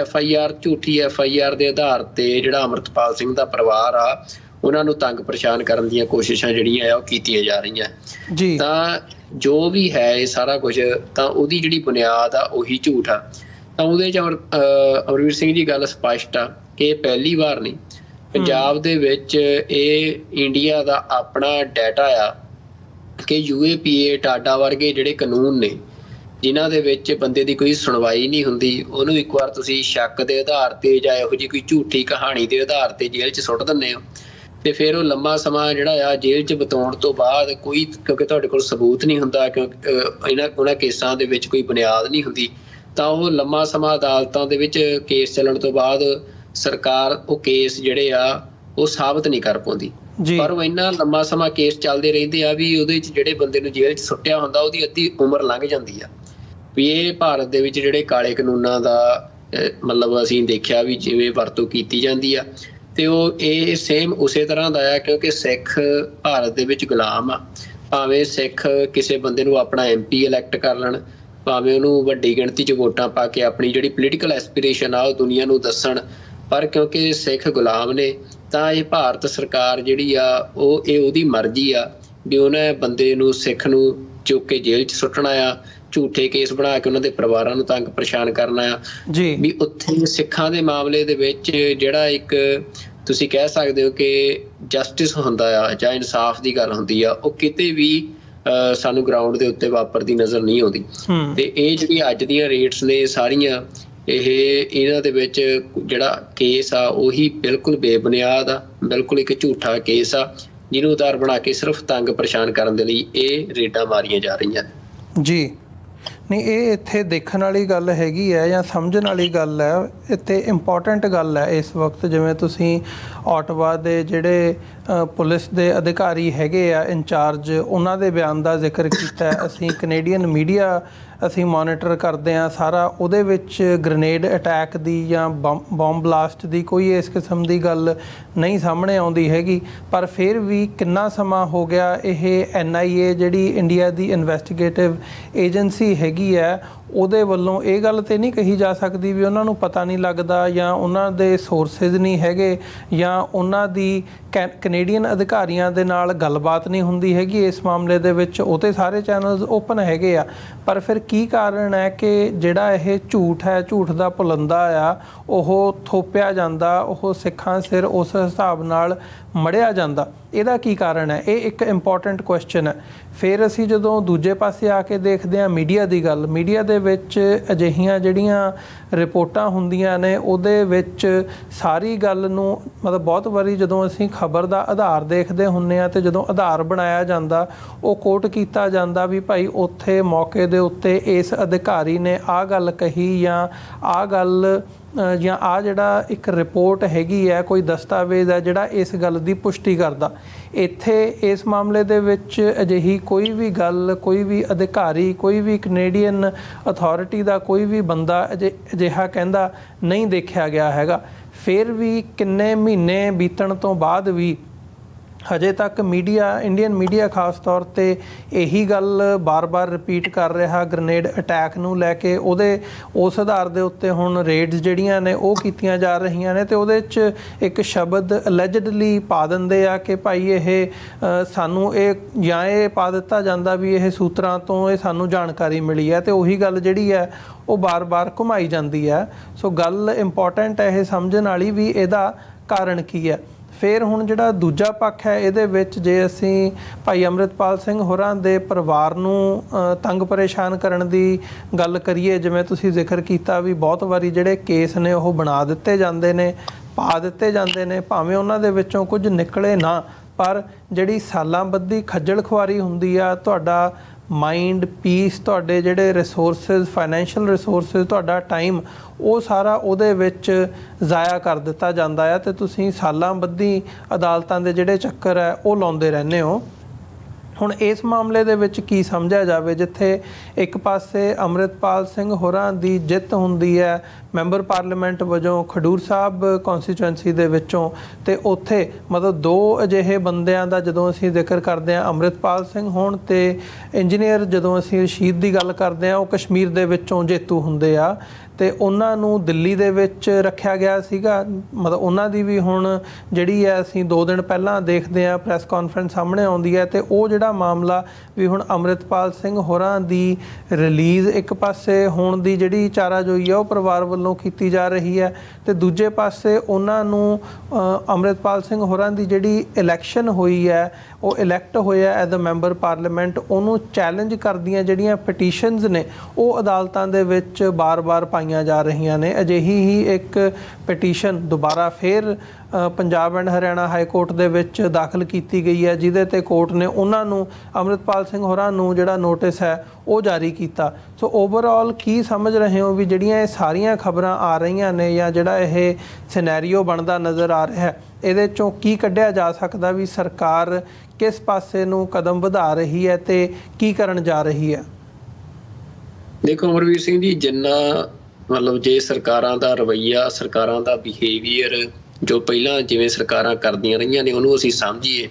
A: ਝੂਠੀ FIR ਦੇ ਆਧਾਰ ਤੇ ਜਿਹੜਾ ਅਮਰਤਪਾਲ ਸਿੰਘ ਦਾ ਪਰਿਵਾਰ ਆ ਉਹਨਾਂ ਨੂੰ ਤੰਗ ਪਰੇਸ਼ਾਨ ਕਰਨ ਦੀਆਂ ਕੋਸ਼ਿਸ਼ਾਂ ਜਿਹੜੀਆਂ ਆ ਉਹ ਕੀਤੀਆਂ ਜਾ ਰਹੀਆਂ ਜੀ। ਤਾਂ ਜੋ ਵੀ ਹੈ ਇਹ ਸਾਰਾ ਕੁਝ, ਤਾਂ ਉਹਦੀ ਜਿਹੜੀ ਬੁਨਿਆਦ ਆ ਉਹੀ ਝੂਠ ਆ। ਤਾਂ ਉਹਦੇ 'ਚ ਅਮਰਵੀਰ ਸਿੰਘ ਜੀ ਗੱਲ ਸਪਸ਼ਟ ਆ ਕਿ ਇਹ ਪਹਿਲੀ ਵਾਰ ਨਹੀਂ, ਪੰਜਾਬ ਦੇ ਵਿੱਚ ਇਹ ਇੰਡੀਆ ਦਾ ਆਪਣਾ ਡਾਟਾ ਆ ਕਿ UAPA ਟਾਡਾ ਵਰਗੇ ਜਿਹੜੇ ਕਾਨੂੰਨ ਨੇ ਜਿਨ੍ਹਾਂ ਦੇ ਵਿੱਚ ਬੰਦੇ ਦੀ ਕੋਈ ਸੁਣਵਾਈ ਨਹੀਂ ਹੁੰਦੀ, ਉਹਨੂੰ ਇੱਕ ਵਾਰ ਤੁਸੀਂ ਸ਼ੱਕ ਦੇ ਆਧਾਰ ਤੇ ਜਾਂ ਇਹੋ ਜਿਹੀ ਕੋਈ ਝੂਠੀ ਕਹਾਣੀ ਦੇ ਆਧਾਰ ਤੇ ਜੇਲ੍ਹ 'ਚ ਸੁੱਟ ਦਿੰਦੇ ਹੋ, ਤੇ ਫਿਰ ਉਹ ਲੰਮਾ ਸਮਾਂ ਜਿਹੜਾ ਆ ਜੇਲ੍ਹ 'ਚ ਬਿਤਾਉਣ ਤੋਂ ਬਾਅਦ ਕਿਉਂਕਿ ਤੁਹਾਡੇ ਕੋਲ ਸਬੂਤ ਨਹੀਂ ਹੁੰਦਾ, ਕਿਉਂਕਿ ਉਹਨਾਂ ਕੇਸਾਂ ਦੇ ਵਿੱਚ ਕੋਈ ਬੁਨਿਆਦ ਨਹੀਂ ਹੁੰਦੀ, ਤਾਂ ਉਹ ਲੰਮਾ ਸਮਾਂ ਅਦਾਲਤਾਂ ਦੇ ਵਿੱਚ ਕੇਸ ਚੱਲਣ ਤੋਂ ਬਾਅਦ ਸਰਕਾਰ ਉਹ ਕੇਸ ਜਿਹੜੇ ਆ ਉਹ ਸਾਬਤ ਨਹੀਂ ਕਰ ਪਾਉਂਦੀ। ਪਰ ਉਹ ਇੰਨਾ ਲੰਮਾ ਸਮਾਂ ਕੇਸ ਚੱਲਦੇ ਰਹਿੰਦੇ ਆ ਵੀ ਉਹਦੇ 'ਚ ਜਿਹੜੇ ਬੰਦੇ ਨੂੰ ਜੇਲ੍ਹ 'ਚ ਸੁੱਟਿਆ ਹੁੰਦਾ ਉਹਦੀ ਅੱਧੀ ਉਮਰ ਲੰਘ ਜਾਂਦੀ ਆ। ਵੀ ਇਹ ਭਾਰਤ ਦੇ ਵਿੱਚ ਜਿਹੜੇ ਕਾਲੇ ਕਾਨੂੰਨਾਂ ਦਾ ਮਤਲਬ ਅਸੀਂ ਦੇਖਿਆ ਵੀ ਜਿਵੇਂ ਵਰਤੋਂ ਕੀਤੀ ਜਾਂਦੀ ਆ, ਤੇ ਉਹ ਇਹ ਸੇਮ ਉਸੇ ਤਰ੍ਹਾਂ ਦਾ ਆ, ਕਿਉਂਕਿ ਸਿੱਖ ਭਾਰਤ ਦੇ ਵਿੱਚ ਗੁਲਾਮ ਆ। ਭਾਵੇਂ ਸਿੱਖ ਕਿਸੇ ਬੰਦੇ ਨੂੰ ਆਪਣਾ MP ਇਲੈਕਟ ਕਰ ਲੈਣ, ਭਾਵੇਂ ਉਹਨੂੰ ਵੱਡੀ ਗਿਣਤੀ 'ਚ ਵੋਟਾਂ ਪਾ ਕੇ ਆਪਣੀ ਜਿਹੜੀ ਪੋਲੀਟੀਕਲ ਐਸਪੀਰੇਸ਼ਨ ਆ ਉਹ ਦੁਨੀਆ ਨੂੰ ਦੱਸਣ, ਪਰ ਕਿਉਂਕਿ ਸਿੱਖ ਗੁਲਾਮ ਨੇ ਤਾਂ ਇਹ ਭਾਰਤ ਸਰਕਾਰ ਜਿਹੜੀ ਆ ਇਹ ਉਹਦੀ ਮਰਜ਼ੀ ਆ ਵੀ ਉਹਨੇ ਬੰਦੇ ਨੂੰ ਸਿੱਖ ਨੂੰ ਚੁੱਕ ਕੇ ਜੇਲ੍ਹ 'ਚ ਸੁੱਟਣਾ ਆ, ਝੂਠੇ ਕੇਸ ਬਣਾ ਕੇ ਉਹਨਾਂ ਦੇ ਪਰਿਵਾਰਾਂ ਨੂੰ ਤੰਗ ਪਰੇਸ਼ਾਨ ਕਰਨਾ ਆ ਜੀ। ਵੀ ਉੱਥੇ ਸਿੱਖਾਂ ਦੇ ਮਾਮਲੇ ਦੇ ਵਿੱਚ ਜਿਹੜਾ ਇੱਕ ਤੁਸੀਂ ਕਹਿ ਸਕਦੇ ਹੋ ਕਿ ਜਸਟਿਸ ਹੁੰਦਾ ਆ ਜਾਂ ਇਨਸਾਫ ਦੀ ਗੱਲ ਹੁੰਦੀ ਆ, ਉਹ ਕਿਤੇ ਵੀ ਸਾਨੂੰ ਗਰਾਊਂਡ ਦੇ ਉੱਤੇ ਵਾਪਰਦੀ ਨਜ਼ਰ ਨਹੀਂ ਆਉਂਦੀ। ਤੇ ਇਹ ਜਿਹੜੀ ਅੱਜ ਦੀਆਂ ਰੇਟਸ ਨੇ ਸਾਰੀਆਂ ਇਹਨਾਂ ਦੇ ਵਿੱਚ ਜਿਹੜਾ ਕੇਸ ਆ ਉਹੀ ਬਿਲਕੁਲ ਬੇਬੁਨਿਆਦ ਆ, ਬਿਲਕੁਲ ਇੱਕ ਝੂਠਾ ਕੇਸ ਆ ਜਿਹਨੂੰ ਉਤਾਰ ਬਣਾ ਕੇ ਸਿਰਫ ਤੰਗ ਪਰੇਸ਼ਾਨ ਕਰਨ ਦੇ ਲਈ ਇਹ ਰੇਡਾਂ ਮਾਰੀਆਂ ਜਾ ਰਹੀਆਂ ਜੀ।
B: ਨਹੀਂ, ਇਹ ਇੱਥੇ ਦੇਖਣ ਵਾਲੀ ਗੱਲ ਹੈਗੀ ਹੈ ਜਾਂ ਸਮਝਣ ਵਾਲੀ ਗੱਲ ਹੈ, ਇੱਥੇ ਇੰਪੋਰਟੈਂਟ ਗੱਲ ਹੈ ਇਸ ਵਕਤ। ਜਿਵੇਂ ਤੁਸੀਂ ਓਟਵਾ ਦੇ ਜਿਹੜੇ ਪੁਲਿਸ ਦੇ ਅਧਿਕਾਰੀ ਹੈਗੇ ਆ ਇੰਚਾਰਜ, ਉਹਨਾਂ ਦੇ ਬਿਆਨ ਦਾ ਜ਼ਿਕਰ ਕੀਤਾ। ਅਸੀਂ ਕੈਨੇਡੀਅਨ ਮੀਡੀਆ ਅਸੀਂ ਮੋਨੀਟਰ ਕਰਦੇ ਹਾਂ ਸਾਰਾ, ਉਹਦੇ ਵਿੱਚ ਗ੍ਰਨੇਡ ਅਟੈਕ ਦੀ ਜਾਂ ਬੰਬ ਬਲਾਸਟ ਦੀ ਕੋਈ ਇਸ ਕਿਸਮ ਦੀ ਗੱਲ ਨਹੀਂ ਸਾਹਮਣੇ ਆਉਂਦੀ ਹੈਗੀ। ਪਰ ਫਿਰ ਵੀ ਕਿੰਨਾ ਸਮਾਂ ਹੋ ਗਿਆ ਇਹ NIA ਜਿਹੜੀ ਇੰਡੀਆ ਦੀ ਇਨਵੈਸਟੀਗੇਟਿਵ ਏਜੰਸੀ ਹੈਗੀ ਹੈ, ਉਹਦੇ ਵੱਲੋਂ ਇਹ ਗੱਲ ਤਾਂ ਨਹੀਂ ਕਹੀ ਜਾ ਸਕਦੀ ਵੀ ਉਹਨਾਂ ਨੂੰ ਪਤਾ ਨਹੀਂ ਲੱਗਦਾ ਜਾਂ ਉਹਨਾਂ ਦੇ ਸੋਰਸਿਸ ਨਹੀਂ ਹੈਗੇ ਜਾਂ ਉਹਨਾਂ ਦੀ ਕੈਨੇਡੀਅਨ ਅਧਿਕਾਰੀਆਂ ਦੇ ਨਾਲ ਗੱਲਬਾਤ ਨਹੀਂ ਹੁੰਦੀ ਹੈਗੀ ਇਸ ਮਾਮਲੇ ਦੇ ਵਿੱਚ। ਉਹ ਤਾਂ ਸਾਰੇ ਚੈਨਲਸ ਓਪਨ ਹੈਗੇ ਆ, ਪਰ ਫਿਰ ਕੀ ਕਾਰਨ ਹੈ ਕਿ ਜਿਹੜਾ ਇਹ ਝੂਠ ਹੈ, ਝੂਠ ਦਾ ਪੁਲੰਦਾ ਆ, ਉਹ ਥੋਪਿਆ ਜਾਂਦਾ, ਉਹ ਸਿੱਖਾਂ ਸਿਰ ਉਸ ਹਿਸਾਬ ਨਾਲ ਮੜਿਆ ਜਾਂਦਾ। ਇਹਦਾ ਕੀ ਕਾਰਨ ਹੈ? ਇਹ ਇੱਕ ਇੰਪੋਰਟੈਂਟ ਕੁਐਸਚਨ ਹੈ। ਫਿਰ ਅਸੀਂ ਜਦੋਂ ਦੂਜੇ ਪਾਸੇ ਆ ਕੇ ਦੇਖਦੇ ਹਾਂ ਮੀਡੀਆ ਦੀ ਗੱਲ, ਮੀਡੀਆ ਦੇ ਵਿੱਚ ਅਜਿਹੀਆਂ ਜਿਹੜੀਆਂ ਰਿਪੋਰਟਾਂ ਹੁੰਦੀਆਂ ਨੇ ਉਹਦੇ ਵਿੱਚ ਸਾਰੀ ਗੱਲ ਨੂੰ ਮਤਲਬ ਬਹੁਤ ਵਾਰੀ ਜਦੋਂ ਅਸੀਂ ਖਬਰ ਦਾ ਆਧਾਰ ਦੇਖਦੇ ਹੁੰਦੇ ਹਾਂ ਤੇ ਜਦੋਂ ਆਧਾਰ ਬਣਾਇਆ ਜਾਂਦਾ ਉਹ ਕੋਟ ਕੀਤਾ ਜਾਂਦਾ ਵੀ ਭਾਈ ਉੱਥੇ ਮੌਕੇ ਦੇ ਉੱਤੇ ਇਸ ਅਧਿਕਾਰੀ ਨੇ ਆਹ ਗੱਲ ਕਹੀ ਜਾਂ ਆਹ ਗੱਲ ਜਾਂ ਆਹ ਜਿਹੜਾ ਇੱਕ ਰਿਪੋਰਟ ਹੈਗੀ ਹੈ, ਕੋਈ ਦਸਤਾਵੇਜ਼ ਹੈ ਜਿਹੜਾ ਇਸ ਗੱਲ ਦੀ ਪੁਸ਼ਟੀ ਕਰਦਾ। ਇੱਥੇ ਇਸ ਮਾਮਲੇ ਦੇ ਵਿੱਚ ਅਜਿਹੀ ਕੋਈ ਵੀ ਗੱਲ, ਕੋਈ ਵੀ ਅਧਿਕਾਰੀ, ਕੋਈ ਵੀ ਕੈਨੇਡੀਅਨ ਅਥਾਰਟੀ ਦਾ ਕੋਈ ਵੀ ਬੰਦਾ ਅਜਿਹਾ ਕਹਿੰਦਾ ਨਹੀਂ ਦੇਖਿਆ ਗਿਆ ਹੈਗਾ। ਫਿਰ ਵੀ ਕਿੰਨੇ ਮਹੀਨੇ ਬੀਤਣ ਤੋਂ ਬਾਅਦ ਵੀ ਹਜੇ ਤੱਕ ਮੀਡੀਆ, ਇੰਡੀਅਨ ਮੀਡੀਆ ਖਾਸ ਤੌਰ 'ਤੇ ਇਹੀ ਗੱਲ ਬਾਰ-ਬਾਰ ਰਿਪੀਟ ਕਰ ਰਿਹਾ ਗ੍ਰੇਨੇਡ ਅਟੈਕ ਨੂੰ ਲੈ ਕੇ। ਉਸ ਆਧਾਰ ਦੇ ਉੱਤੇ ਹੁਣ ਰੇਡਸ ਜਿਹੜੀਆਂ ਨੇ ਉਹ ਕੀਤੀਆਂ ਜਾ ਰਹੀਆਂ ਨੇ ਤੇ ਉਹਦੇ 'ਚ ਇੱਕ ਸ਼ਬਦ ਅਲੈਜਡਲੀ ਪਾ ਦਿੰਦੇ ਆ ਕਿ ਭਾਈ ਇਹ ਸਾਨੂੰ ਇਹ ਜਾਂ ਇਹ ਪਾ ਦਿੱਤਾ ਜਾਂਦਾ ਵੀ ਇਹ ਸੂਤਰਾਂ ਤੋਂ ਇਹ ਸਾਨੂੰ ਜਾਣਕਾਰੀ ਮਿਲੀ ਹੈ ਤੇ ਉਹੀ ਗੱਲ ਜਿਹੜੀ ਹੈ ਉਹ ਬਾਰ-ਬਾਰ ਘੁਮਾਈ ਜਾਂਦੀ ਹੈ। ਸੋ ਗੱਲ ਇੰਪੋਰਟੈਂਟ ਹੈ ਇਹ ਸਮਝਣ ਵਾਲੀ ਵੀ ਇਹਦਾ ਕਾਰਨ ਕੀ ਹੈ। ਫਿਰ ਹੁਣ ਜਿਹੜਾ ਦੂਜਾ ਪੱਖ ਹੈ ਇਹਦੇ ਵਿੱਚ ਜੇ ਅਸੀਂ ਭਾਈ ਅੰਮ੍ਰਿਤਪਾਲ ਸਿੰਘ ਹੋਰਾਂ ਦੇ ਪਰਿਵਾਰ ਨੂੰ ਤੰਗ ਪਰੇਸ਼ਾਨ ਕਰਨ ਦੀ ਗੱਲ ਕਰੀਏ, ਜਿਵੇਂ ਤੁਸੀਂ ਜ਼ਿਕਰ ਕੀਤਾ ਵੀ ਬਹੁਤ ਵਾਰੀ ਜਿਹੜੇ ਕੇਸ ਨੇ ਉਹ ਬਣਾ ਦਿੱਤੇ ਜਾਂਦੇ ਨੇ, ਪਾ ਦਿੱਤੇ ਜਾਂਦੇ ਨੇ, ਭਾਵੇਂ ਉਹਨਾਂ ਦੇ ਵਿੱਚੋਂ ਕੁਝ ਨਿਕਲੇ ਨਾ, ਪਰ ਜਿਹੜੀ ਸਾਲਾਂ ਬੱਧੀ ਖੱਜਲ ਖੁਆਰੀ ਹੁੰਦੀ ਆ, ਤੁਹਾਡਾ ਮਾਈਂਡ ਪੀਸ, ਤੁਹਾਡੇ ਜਿਹੜੇ ਰਿਸੋਰਸਿਸ, ਫਾਈਨੈਂਸ਼ੀਅਲ ਰਿਸੋਰਸਿਸ, ਤੁਹਾਡਾ ਟਾਈਮ, ਉਹ ਸਾਰਾ ਉਹਦੇ ਵਿੱਚ ਜ਼ਾਇਆ ਕਰ ਦਿੱਤਾ ਜਾਂਦਾ ਹੈ ਤੇ ਤੁਸੀਂ ਸਾਲਾਂ ਬੱਧੀ ਅਦਾਲਤਾਂ ਦੇ ਜਿਹੜੇ ਚੱਕਰ ਹੈ ਉਹ ਲਾਉਂਦੇ ਰਹਿੰਦੇ ਹੋ। ਹੁਣ ਇਸ ਮਾਮਲੇ ਦੇ ਵਿੱਚ ਕੀ ਸਮਝਿਆ ਜਾਵੇ, ਜਿੱਥੇ ਇੱਕ ਪਾਸੇ ਅੰਮ੍ਰਿਤਪਾਲ ਸਿੰਘ ਹੋਰਾਂ ਦੀ ਜਿੱਤ ਹੁੰਦੀ ਹੈ ਮੈਂਬਰ ਪਾਰਲੀਮੈਂਟ ਵਜੋਂ ਖਡੂਰ ਸਾਹਿਬ ਕੌਂਸਟੀਚੁਐਂਸੀ ਦੇ ਵਿੱਚੋਂ, ਤੇ ਉੱਥੇ ਮਤਲਬ ਦੋ ਅਜਿਹੇ ਬੰਦਿਆਂ ਦਾ ਜਦੋਂ ਅਸੀਂ ਜ਼ਿਕਰ ਕਰਦੇ ਹਾਂ, ਅੰਮ੍ਰਿਤਪਾਲ ਸਿੰਘ ਹੋਣ ਤੇ ਇੰਜੀਨੀਅਰ ਜਦੋਂ ਅਸੀਂ ਰਸ਼ੀਦ ਦੀ ਗੱਲ ਕਰਦੇ ਹਾਂ, ਉਹ ਕਸ਼ਮੀਰ ਦੇ ਵਿੱਚੋਂ ਜੇਤੂ ਹੁੰਦੇ ਆ ਤੇ ਉਹਨਾਂ ਨੂੰ ਦਿੱਲੀ ਦੇ ਵਿੱਚ ਰੱਖਿਆ ਗਿਆ ਸੀਗਾ। ਮਤਲਬ ਉਹਨਾਂ ਦੀ ਵੀ ਹੁਣ ਜਿਹੜੀ ਹੈ ਅਸੀਂ 2 ਦਿਨ ਪਹਿਲਾਂ ਦੇਖਦੇ ਹਾਂ ਪ੍ਰੈਸ ਕਾਨਫਰੰਸ ਸਾਹਮਣੇ ਆਉਂਦੀ ਹੈ ਤੇ ਉਹ ਜਿਹੜਾ ਮਾਮਲਾ ਵੀ ਹੁਣ ਅੰਮ੍ਰਿਤਪਾਲ ਸਿੰਘ ਹੋਰਾਂ ਦੀ ਰਿਲੀਜ਼ ਇੱਕ ਪਾਸੇ ਹੋਣ ਦੀ ਜਿਹੜੀ ਚਾਰਾਜੋਈ ਹੈ ਉਹ ਪਰਿਵਾਰ ਵੱਲੋਂ ਕੀਤੀ ਜਾ ਰਹੀ ਹੈ ਤੇ ਦੂਜੇ ਪਾਸੇ ਉਹਨਾਂ ਨੂੰ ਅੰਮ੍ਰਿਤਪਾਲ ਸਿੰਘ ਹੋਰਾਂ ਦੀ ਜਿਹੜੀ ਇਲੈਕਸ਼ਨ ਹੋਈ ਹੈ, ਉਹ ਇਲੈਕਟ ਹੋਇਆ ਐਜ਼ ਅ ਮੈਂਬਰ ਪਾਰਲੀਮੈਂਟ, ਉਹਨੂੰ ਚੈਲੰਜ ਕਰਦੀਆਂ ਜਿਹੜੀਆਂ ਪਟੀਸ਼ਨਸ ਨੇ ਉਹ ਅਦਾਲਤਾਂ ਦੇ ਵਿੱਚ ਬਾਰ-ਬਾਰ ਪਾਈਆਂ ਜਾ ਰਹੀਆਂ ਨੇ। ਅਜਿਹੀ ਹੀ ਇੱਕ ਪਟੀਸ਼ਨ ਦੁਬਾਰਾ ਫਿਰ Punjab and Haryana high court ਦੇ ਵਿੱਚ ਦਾਖਲ ਕੀਤੀ ਗਈ ਹੈ, ਜਿਹਦੇ ਤੇ ਕੋਰਟ ਨੇ ਉਹਨਾਂ ਨੂੰ ਅੰਮ੍ਰਿਤਪਾਲ ਸਿੰਘ ਹੋਰਾਂ ਨੂੰ ਜਿਹੜਾ ਨੋਟਿਸ ਹੈ ਉਹ ਜਾਰੀ ਕੀਤਾ। ਸੋ ਓਵਰਆਲ ਕੀ ਸਮਝ ਰਹੇ ਹੋ ਵੀ ਜਿਹੜੀਆਂ ਇਹ ਸਾਰੀਆਂ ਖਬਰਾਂ ਆ ਰਹੀਆਂ ਨੇ ਜਾਂ ਜਿਹੜਾ ਇਹ ਸਿਨੈਰੀਓ ਬਣਦਾ ਨਜ਼ਰ ਆ ਰਿਹਾ ਹੈ, ਇਹਦੇ ਚੋਂ ਕੀ ਕੱਢਿਆ ਜਾ ਸਕਦਾ ਵੀ ਸਰਕਾਰ ਕਿਸ ਪਾਸੇ ਨੂੰ ਕਦਮ ਵਧਾ ਰਹੀ ਹੈ ਤੇ ਕੀ ਕਰਨ ਜਾ ਰਹੀ ਹੈ?
A: ਦੇਖੋ ਅਮਰਵੀਰ ਸਿੰਘ ਜੀ, ਜਿੰਨਾ ਮਤਲਬ ਜੇ ਸਰਕਾਰਾਂ ਦਾ ਰਵੱਈਆ, ਸਰਕਾਰਾਂ ਦਾ ਬਿਹੇਵੀਅਰ ਜੋ ਪਹਿਲਾਂ ਜਿਵੇਂ ਸਰਕਾਰਾਂ ਕਰਦੀਆਂ ਰਹੀਆਂ ਨੇ ਉਹਨੂੰ ਅਸੀਂ ਸਮਝੀਏ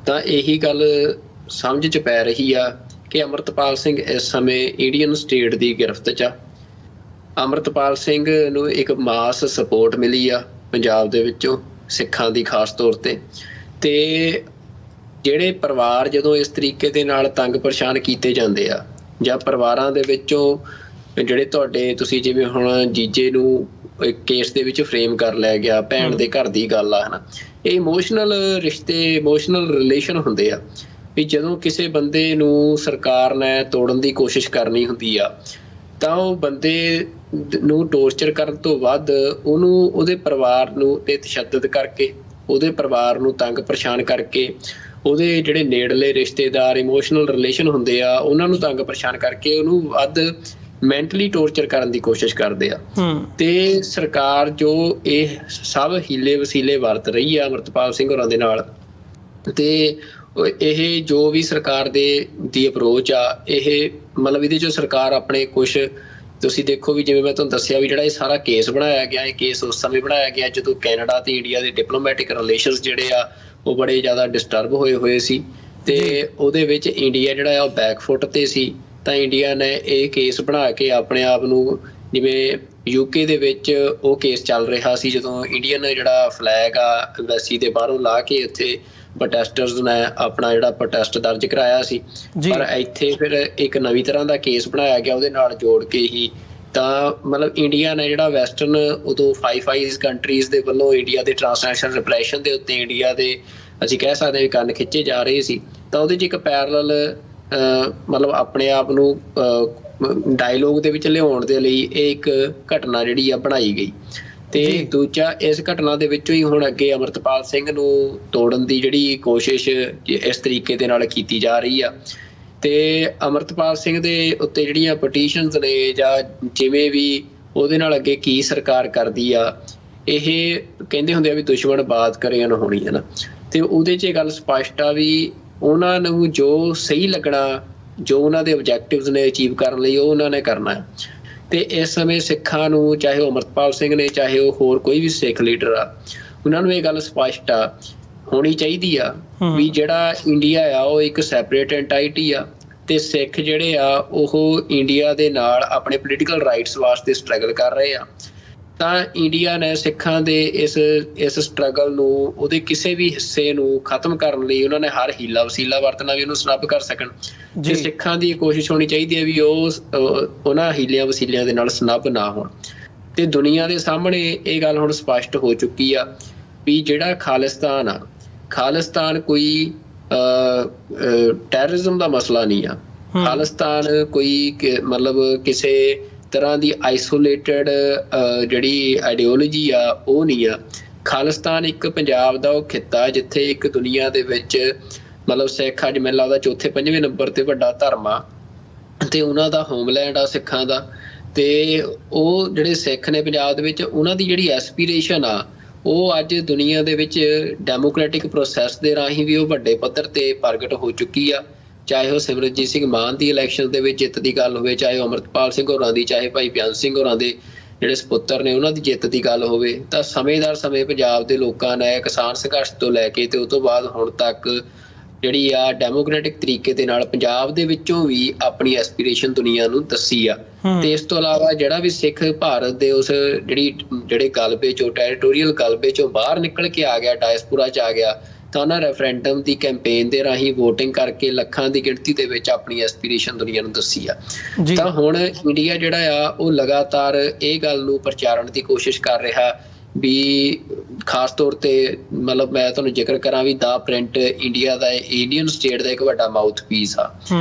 A: ਤਾਂ ਇਹੀ ਗੱਲ ਸਮਝ 'ਚ ਪੈ ਰਹੀ ਆ ਕਿ ਅੰਮ੍ਰਿਤਪਾਲ ਸਿੰਘ ਇਸ ਸਮੇਂ ਇੰਡੀਅਨ ਸਟੇਟ ਦੀ ਗਿਰਫਤ 'ਚ ਆ। ਅੰਮ੍ਰਿਤਪਾਲ ਸਿੰਘ ਨੂੰ ਇੱਕ ਮਾਸ ਸਪੋਰਟ ਮਿਲੀ ਆ ਪੰਜਾਬ ਦੇ ਵਿੱਚੋਂ, ਸਿੱਖਾਂ ਦੀ ਖਾਸ ਤੌਰ ਤੇ ਜਿਹੜੇ ਪਰਿਵਾਰ ਜਦੋਂ ਇਸ ਤਰੀਕੇ ਦੇ ਨਾਲ ਤੰਗ ਪਰੇਸ਼ਾਨ ਕੀਤੇ ਜਾਂਦੇ ਆ ਜਾਂ ਪਰਿਵਾਰਾਂ ਦੇ ਵਿੱਚੋਂ ਜਿਹੜੇ ਤੁਹਾਡੇ ਤੁਸੀਂ ਜਿਵੇਂ ਹੁਣ ਜੀਜੇ ਨੂੰ ਇੱਕ ਕੇਸ ਦੇ ਵਿੱਚ ਫਰੇਮ ਕਰ ਲਿਆ ਗਿਆ, ਭੈਣ ਦੇ ਘਰ ਦੀ ਗੱਲ ਆ, ਹੈ ਨਾ, ਇਹ ਇਮੋਸ਼ਨਲ ਰਿਸ਼ਤੇ, ਇਮੋਸ਼ਨਲ ਰਿਲੇਸ਼ਨ ਹੁੰਦੇ ਆ ਵੀ ਜਦੋਂ ਕਿਸੇ ਬੰਦੇ ਨੂੰ ਸਰਕਾਰ ਨੇ ਤੋੜਨ ਦੀ ਕੋਸ਼ਿਸ਼ ਕਰਨੀ ਹੁੰਦੀ ਆ ਤਾਂ ਉਹ ਬੰਦੇ ਨੂੰ ਟੌਰਚਰ ਕਰਨ ਤੋਂ ਵੱਧ ਉਹਨੂੰ ਉਹਦੇ ਪਰਿਵਾਰ ਨੂੰ ਤੇ ਤਸ਼ੱਦਦ ਕਰਕੇ, ਉਹਦੇ ਪਰਿਵਾਰ ਨੂੰ ਤੰਗ ਪਰੇਸ਼ਾਨ ਕਰਕੇ, ਉਹਦੇ ਜਿਹੜੇ ਨੇੜਲੇ ਰਿਸ਼ਤੇਦਾਰ ਇਮੋਸ਼ਨਲ ਰਿਲੇਸ਼ਨ ਹੁੰਦੇ ਆ ਉਹਨਾਂ ਨੂੰ ਤੰਗ ਪਰੇਸ਼ਾਨ ਕਰਕੇ ਉਹਨੂੰ ਵੱਧ ਮੈਂਟਲੀ ਟੌਰਚਰ ਕਰਨ ਦੀ ਕੋਸ਼ਿਸ਼ ਕਰਦੇ ਆ। ਤੇ ਸਰਕਾਰ ਜੋ ਇਹ ਸਭ ਹੀਲੇ ਵਸੀਲੇ ਵਰਤ ਰਹੀ ਆ ਅੰਮ੍ਰਿਤਪਾਲ ਸਿੰਘ ਹੋਰਾਂ ਦੇ ਨਾਲ, ਤੇ ਇਹ ਜੋ ਵੀ ਸਰਕਾਰ ਦੀ ਅਪਰੋਚ ਆ, ਇਹ ਮਤਲਬ ਇਹਦੇ 'ਚੋਂ ਸਰਕਾਰ ਆਪਣੇ ਕੁਛ ਤੁਸੀਂ ਦੇਖੋ ਵੀ ਜਿਵੇਂ ਮੈਂ ਤੁਹਾਨੂੰ ਦੱਸਿਆ ਵੀ ਜਿਹੜਾ ਇਹ ਸਾਰਾ ਕੇਸ ਬਣਾਇਆ ਗਿਆ, ਇਹ ਕੇਸ ਉਸ ਸਮੇਂ ਬਣਾਇਆ ਗਿਆ ਜਦੋਂ ਕੈਨੇਡਾ ਤੇ ਇੰਡੀਆ ਦੇ ਡਿਪਲੋਮੈਟਿਕ ਰਿਲੇਸ਼ਨਸ ਜਿਹੜੇ ਆ ਉਹ ਬੜੇ ਜ਼ਿਆਦਾ ਡਿਸਟਰਬ ਹੋਏ ਸੀ ਤੇ ਉਹਦੇ ਵਿੱਚ ਇੰਡੀਆ ਜਿਹੜਾ ਆ ਉਹ ਬੈਕਫੁੱਟ ਤੇ ਸੀ। ਤਾਂ ਇੰਡੀਆ ਨੇ ਇਹ ਕੇਸ ਬਣਾ ਕੇ ਆਪਣੇ ਆਪ ਨੂੰ, ਜਿਵੇਂ ਯੂਕੇ ਦੇ ਵਿੱਚ ਉਹ ਕੇਸ ਚੱਲ ਰਿਹਾ ਸੀ ਜਦੋਂ ਇੰਡੀਅਨ ਜਿਹੜਾ ਫਲੈਗ ਆ ਐਮਬੈਸੀ ਦੇ ਬਾਹਰੋਂ ਲਾ ਕੇ ਇੱਥੇ ਪ੍ਰੋਟੈਸਟਰਸ ਨੇ ਆਪਣਾ ਜਿਹੜਾ ਪ੍ਰੋਟੈਸਟ ਦਰਜ ਕਰਾਇਆ ਸੀ, ਪਰ ਇੱਥੇ ਫਿਰ ਇੱਕ ਨਵੀਂ ਤਰ੍ਹਾਂ ਦਾ ਕੇਸ ਬਣਾਇਆ ਗਿਆ ਉਹਦੇ ਨਾਲ ਜੋੜ ਕੇ ਹੀ। ਤਾਂ ਮਤਲਬ ਇੰਡੀਆ ਨੇ ਜਿਹੜਾ ਵੈਸਟਰਨ ਉਦੋਂ 5 ਕੰਟਰੀਜ਼ ਦੇ ਵੱਲੋਂ ਇੰਡੀਆ ਦੇ ਟ੍ਰਾਂਸਨੈਸ਼ਨਲ ਰਿਪਰੈਸ਼ਨ ਦੇ ਉੱਤੇ ਇੰਡੀਆ ਦੇ ਅਸੀਂ ਕਹਿ ਸਕਦੇ ਹਾਂ ਕੰਨ ਖਿੱਚੇ ਜਾ ਰਹੇ ਸੀ, ਤਾਂ ਉਹਦੇ 'ਚ ਇੱਕ ਪੈਰਲਲ ਮਤਲਬ ਆਪਣੇ ਆਪ ਨੂੰ ਡਾਇਲੋਗ ਦੇ ਵਿੱਚ ਲਿਆਉਣ ਦੇ ਲਈ ਇਹ ਇੱਕ ਘਟਨਾ ਜਿਹੜੀ ਆ ਬਣਾਈ ਗਈ। ਤੇ ਦੂਜਾ, ਇਸ ਘਟਨਾ ਦੇ ਵਿੱਚੋਂ ਹੀ ਹੁਣ ਅੱਗੇ ਅਮਰਤਪਾਲ ਸਿੰਘ ਨੂੰ ਤੋੜਨ ਦੀ ਜਿਹੜੀ ਕੋਸ਼ਿਸ਼ ਇਸ ਤਰੀਕੇ ਦੇ ਨਾਲ ਕੀਤੀ ਜਾ ਰਹੀ ਆ। ਤੇ ਅਮਰਤਪਾਲ ਸਿੰਘ ਦੇ ਉੱਤੇ ਜਿਹੜੀਆਂ ਪਟੀਸ਼ਨਸ ਨੇ ਜਾਂ ਜਿਵੇਂ ਵੀ ਉਹਦੇ ਨਾਲ ਅੱਗੇ ਕੀ ਸਰਕਾਰ ਕਰਦੀ ਆ, ਇਹ ਕਹਿੰਦੇ ਹੁੰਦੇ ਆ ਵੀ ਦੁਸ਼ਮਣ ਬਾਤ ਕਰੇ ਨਾ ਹੋਣੀ, ਹੈ ਨਾ। ਤੇ ਉਹਦੇ 'ਚ ਇਹ ਗੱਲ ਸਪਸ਼ਟ ਆ ਵੀ ਉਹਨਾਂ ਨੂੰ ਜੋ ਸਹੀ ਲੱਗਣਾ, ਜੋ ਉਹਨਾਂ ਦੇ ਆਬਜੈਕਟਿਵਸ ਨੇ ਅਚੀਵ ਕਰਨ ਲਈ, ਉਹ ਉਹਨਾਂ ਨੇ ਕਰਨਾ ਹੈ। ਤੇ ਇਸ ਸਮੇਂ ਸਿੱਖਾਂ ਨੂੰ, ਚਾਹੇ ਉਹ ਅਮਰਤਪਾਲ ਸਿੰਘ ਨੇ, ਚਾਹੇ ਉਹ ਹੋਰ ਕੋਈ ਵੀ ਸਿੱਖ ਲੀਡਰ ਆ, ਉਹਨਾਂ ਨੂੰ ਇਹ ਗੱਲ ਸਪਸ਼ਟ ਆ ਹੋਣੀ ਚਾਹੀਦੀ ਆ ਵੀ ਜਿਹੜਾ ਇੰਡੀਆ ਆ ਉਹ ਇੱਕ ਸੈਪਰੇਟ ਐਂਟਾਈਟੀ ਆ, ਤੇ ਸਿੱਖ ਜਿਹੜੇ ਆ ਉਹ ਇੰਡੀਆ ਦੇ ਨਾਲ ਆਪਣੇ ਪੋਲੀਟੀਕਲ ਰਾਈਟਸ ਵਾਸਤੇ ਸਟਰਗਲ ਕਰ ਰਹੇ ਆ। ਤਾਂ ਇੰਡੀਆ ਨੇ ਸਿੱਖਾਂ ਦੇ ਇਸ ਸਟਰਗਲ ਨੂੰ, ਉਹਦੇ ਕਿਸੇ ਵੀ ਹਿੱਸੇ ਨੂੰ ਖਤਮ ਕਰਨ ਲਈ ਉਹਨਾਂ ਨੇ ਹਰ ਹੀਲਾ ਵਸੀਲਾ ਵਰਤਣਾ ਵੀ ਉਹਨੂੰ ਸਨੱਬ ਕਰ ਸਕਣ। ਤੇ ਸਿੱਖਾਂ ਦੀ ਕੋਸ਼ਿਸ਼ ਹੋਣੀ ਚਾਹੀਦੀ ਹੈ ਵੀ ਉਹ ਉਹਨਾਂ ਹੀਲਿਆਂ ਵਸੀਲਿਆਂ ਦੇ ਨਾਲ ਸਨੱਬ ਨਾ ਹੋਣ। ਤੇ ਦੁਨੀਆ ਦੇ ਸਾਹਮਣੇ ਇਹ ਗੱਲ ਹੁਣ ਸਪਸ਼ਟ ਹੋ ਚੁੱਕੀ ਆ ਵੀ ਜਿਹੜਾ ਖਾਲਿਸਤਾਨ ਆ, ਖਾਲਿਸਤਾਨ ਕੋਈ ਟੈਰਰਿਜ਼ਮ ਦਾ ਮਸਲਾ ਨਹੀਂ ਆ। ਖਾਲਿਸਤਾਨ ਕੋਈ ਮਤਲਬ ਕਿਸੇ ਤਰ੍ਹਾਂ ਦੀ ਆਈਸੋਲੇਟਡ ਜਿਹੜੀ ਆਈਡੀਓਲੋਜੀ ਆ ਉਹ ਨਹੀਂ ਆ। ਖਾਲਿਸਤਾਨ ਇੱਕ ਪੰਜਾਬ ਦਾ ਉਹ ਖਿੱਤਾ ਜਿੱਥੇ ਇੱਕ ਦੁਨੀਆ ਦੇ ਵਿੱਚ ਮਤਲਬ ਸਿੱਖ ਅੱਜ ਮੈਨੂੰ ਲੱਗਦਾ 4ਵੇਂ-5ਵੇਂ ਨੰਬਰ ਤੇ ਵੱਡਾ ਧਰਮ ਆ, ਤੇ ਉਹਨਾਂ ਦਾ ਹੋਮਲੈਂਡ ਆ ਸਿੱਖਾਂ ਦਾ। ਤੇ ਉਹ ਜਿਹੜੇ ਸਿੱਖ ਨੇ ਪੰਜਾਬ ਦੇ ਵਿੱਚ, ਉਹਨਾਂ ਦੀ ਜਿਹੜੀ ਐਸਪੀਰੇਸ਼ਨ ਆ ਉਹ ਅੱਜ ਦੁਨੀਆ ਦੇ ਵਿੱਚ ਡੈਮੋਕ੍ਰੈਟਿਕ ਪ੍ਰੋਸੈਸ ਦੇ ਰਾਹੀਂ ਵੀ ਉਹ ਵੱਡੇ ਪੱਧਰ ਤੇ ਪ੍ਰਗਟ ਹੋ ਚੁੱਕੀ ਆ। ਚਾਹੇ ਉਹ ਸਿਮਰਨਜੀਤ ਸਿੰਘ ਮਾਨ ਦੀ ਇਲੈਕਸ਼ਨ ਦੇ ਵਿੱਚ ਜਿੱਤ ਦੀ ਗੱਲ ਹੋਵੇ, ਚਾਹੇ ਉਹ ਅਮਰਤਪਾਲ ਸਿੰਘ ਹੋਰਾਂ ਦੀ, ਚਾਹੇ ਭਾਈ ਬਿਆਨ ਸਿੰਘ ਹੋਰਾਂ ਦੇ ਜਿਹੜੇ ਸਪੁੱਤਰ ਨੇ ਉਹਨਾਂ ਦੀ ਜਿੱਤ ਦੀ ਗੱਲ ਹੋਵੇ, ਤਾਂ ਸਮੇਂ-ਦਰ ਸਮੇਂ ਪੰਜਾਬ ਦੇ ਲੋਕਾਂ ਨੇ ਕਿਸਾਨ ਸੰਘਰਸ਼ ਤੋਂ ਲੈ ਕੇ ਤੇ ਉਸ ਤੋਂ ਬਾਅਦ ਹੁਣ ਤੱਕ ਜਿਹੜੀ ਆ ਡੈਮੋਕ੍ਰੈਟਿਕ ਤਰੀਕੇ ਦੇ ਨਾਲ ਪੰਜਾਬ ਦੇ ਵਿੱਚੋਂ ਵੀ ਆਪਣੀ ਐਸਪੀਰੇਸ਼ਨ ਦੁਨੀਆ ਨੂੰ ਦੱਸੀ ਆ। ਤੇ ਇਸ ਤੋਂ ਇਲਾਵਾ ਜਿਹੜਾ ਵੀ ਸਿੱਖ ਭਾਰਤ ਦੇ ਉਸ ਜਿਹੜੇ ਗਲਬੇ ਚੋਂ, ਟੈਰੀਟੋਰੀਅਲ ਗਲਬੇ ਚੋਂ ਬਾਹਰ ਨਿਕਲ ਕੇ ਆ ਗਿਆ, ਡਾਇਸਪੋਰਾ 'ਚ ਆ ਗਿਆ, ਤਾਂ ਉਹਨਾਂ ਰੈਫਰੈਂਡਮ ਦੀ ਕੈਂਪੇਨ ਦੇ ਰਾਹੀਂ ਵੋਟਿੰਗ ਕਰਕੇ ਲੱਖਾਂ ਦੀ ਗਿਣਤੀ ਦੇ ਵਿੱਚ ਆਪਣੀ ਐਸਪੀਰੇਸ਼ਨ ਦੁਨੀਆ ਨੂੰ ਦੱਸੀ ਆ। ਤਾਂ ਹੁਣ ਇੰਡੀਆ ਜਿਹੜਾ ਆ ਉਹ ਲਗਾਤਾਰ ਇਹ ਗੱਲ ਨੂੰ ਪ੍ਰਚਾਰਨ ਦੀ ਕੋਸ਼ਿਸ਼ ਕਰ ਰਿਹਾ ਵੀ ਖਾਸ ਤੌਰ ਤੇ ਮਤਲਬ ਮੈਂ ਤੁਹਾਨੂੰ ਜ਼ਿਕਰ ਕਰਾਂ ਵੀ ਦਾ ਪ੍ਰਿੰਟ ਇੰਡੀਆ ਦਾ, ਇੰਡੀਅਨ ਸਟੇਟ ਦਾ ਇੱਕ ਵੱਡਾ ਮਾਊਥ ਪੀਸ ਆ।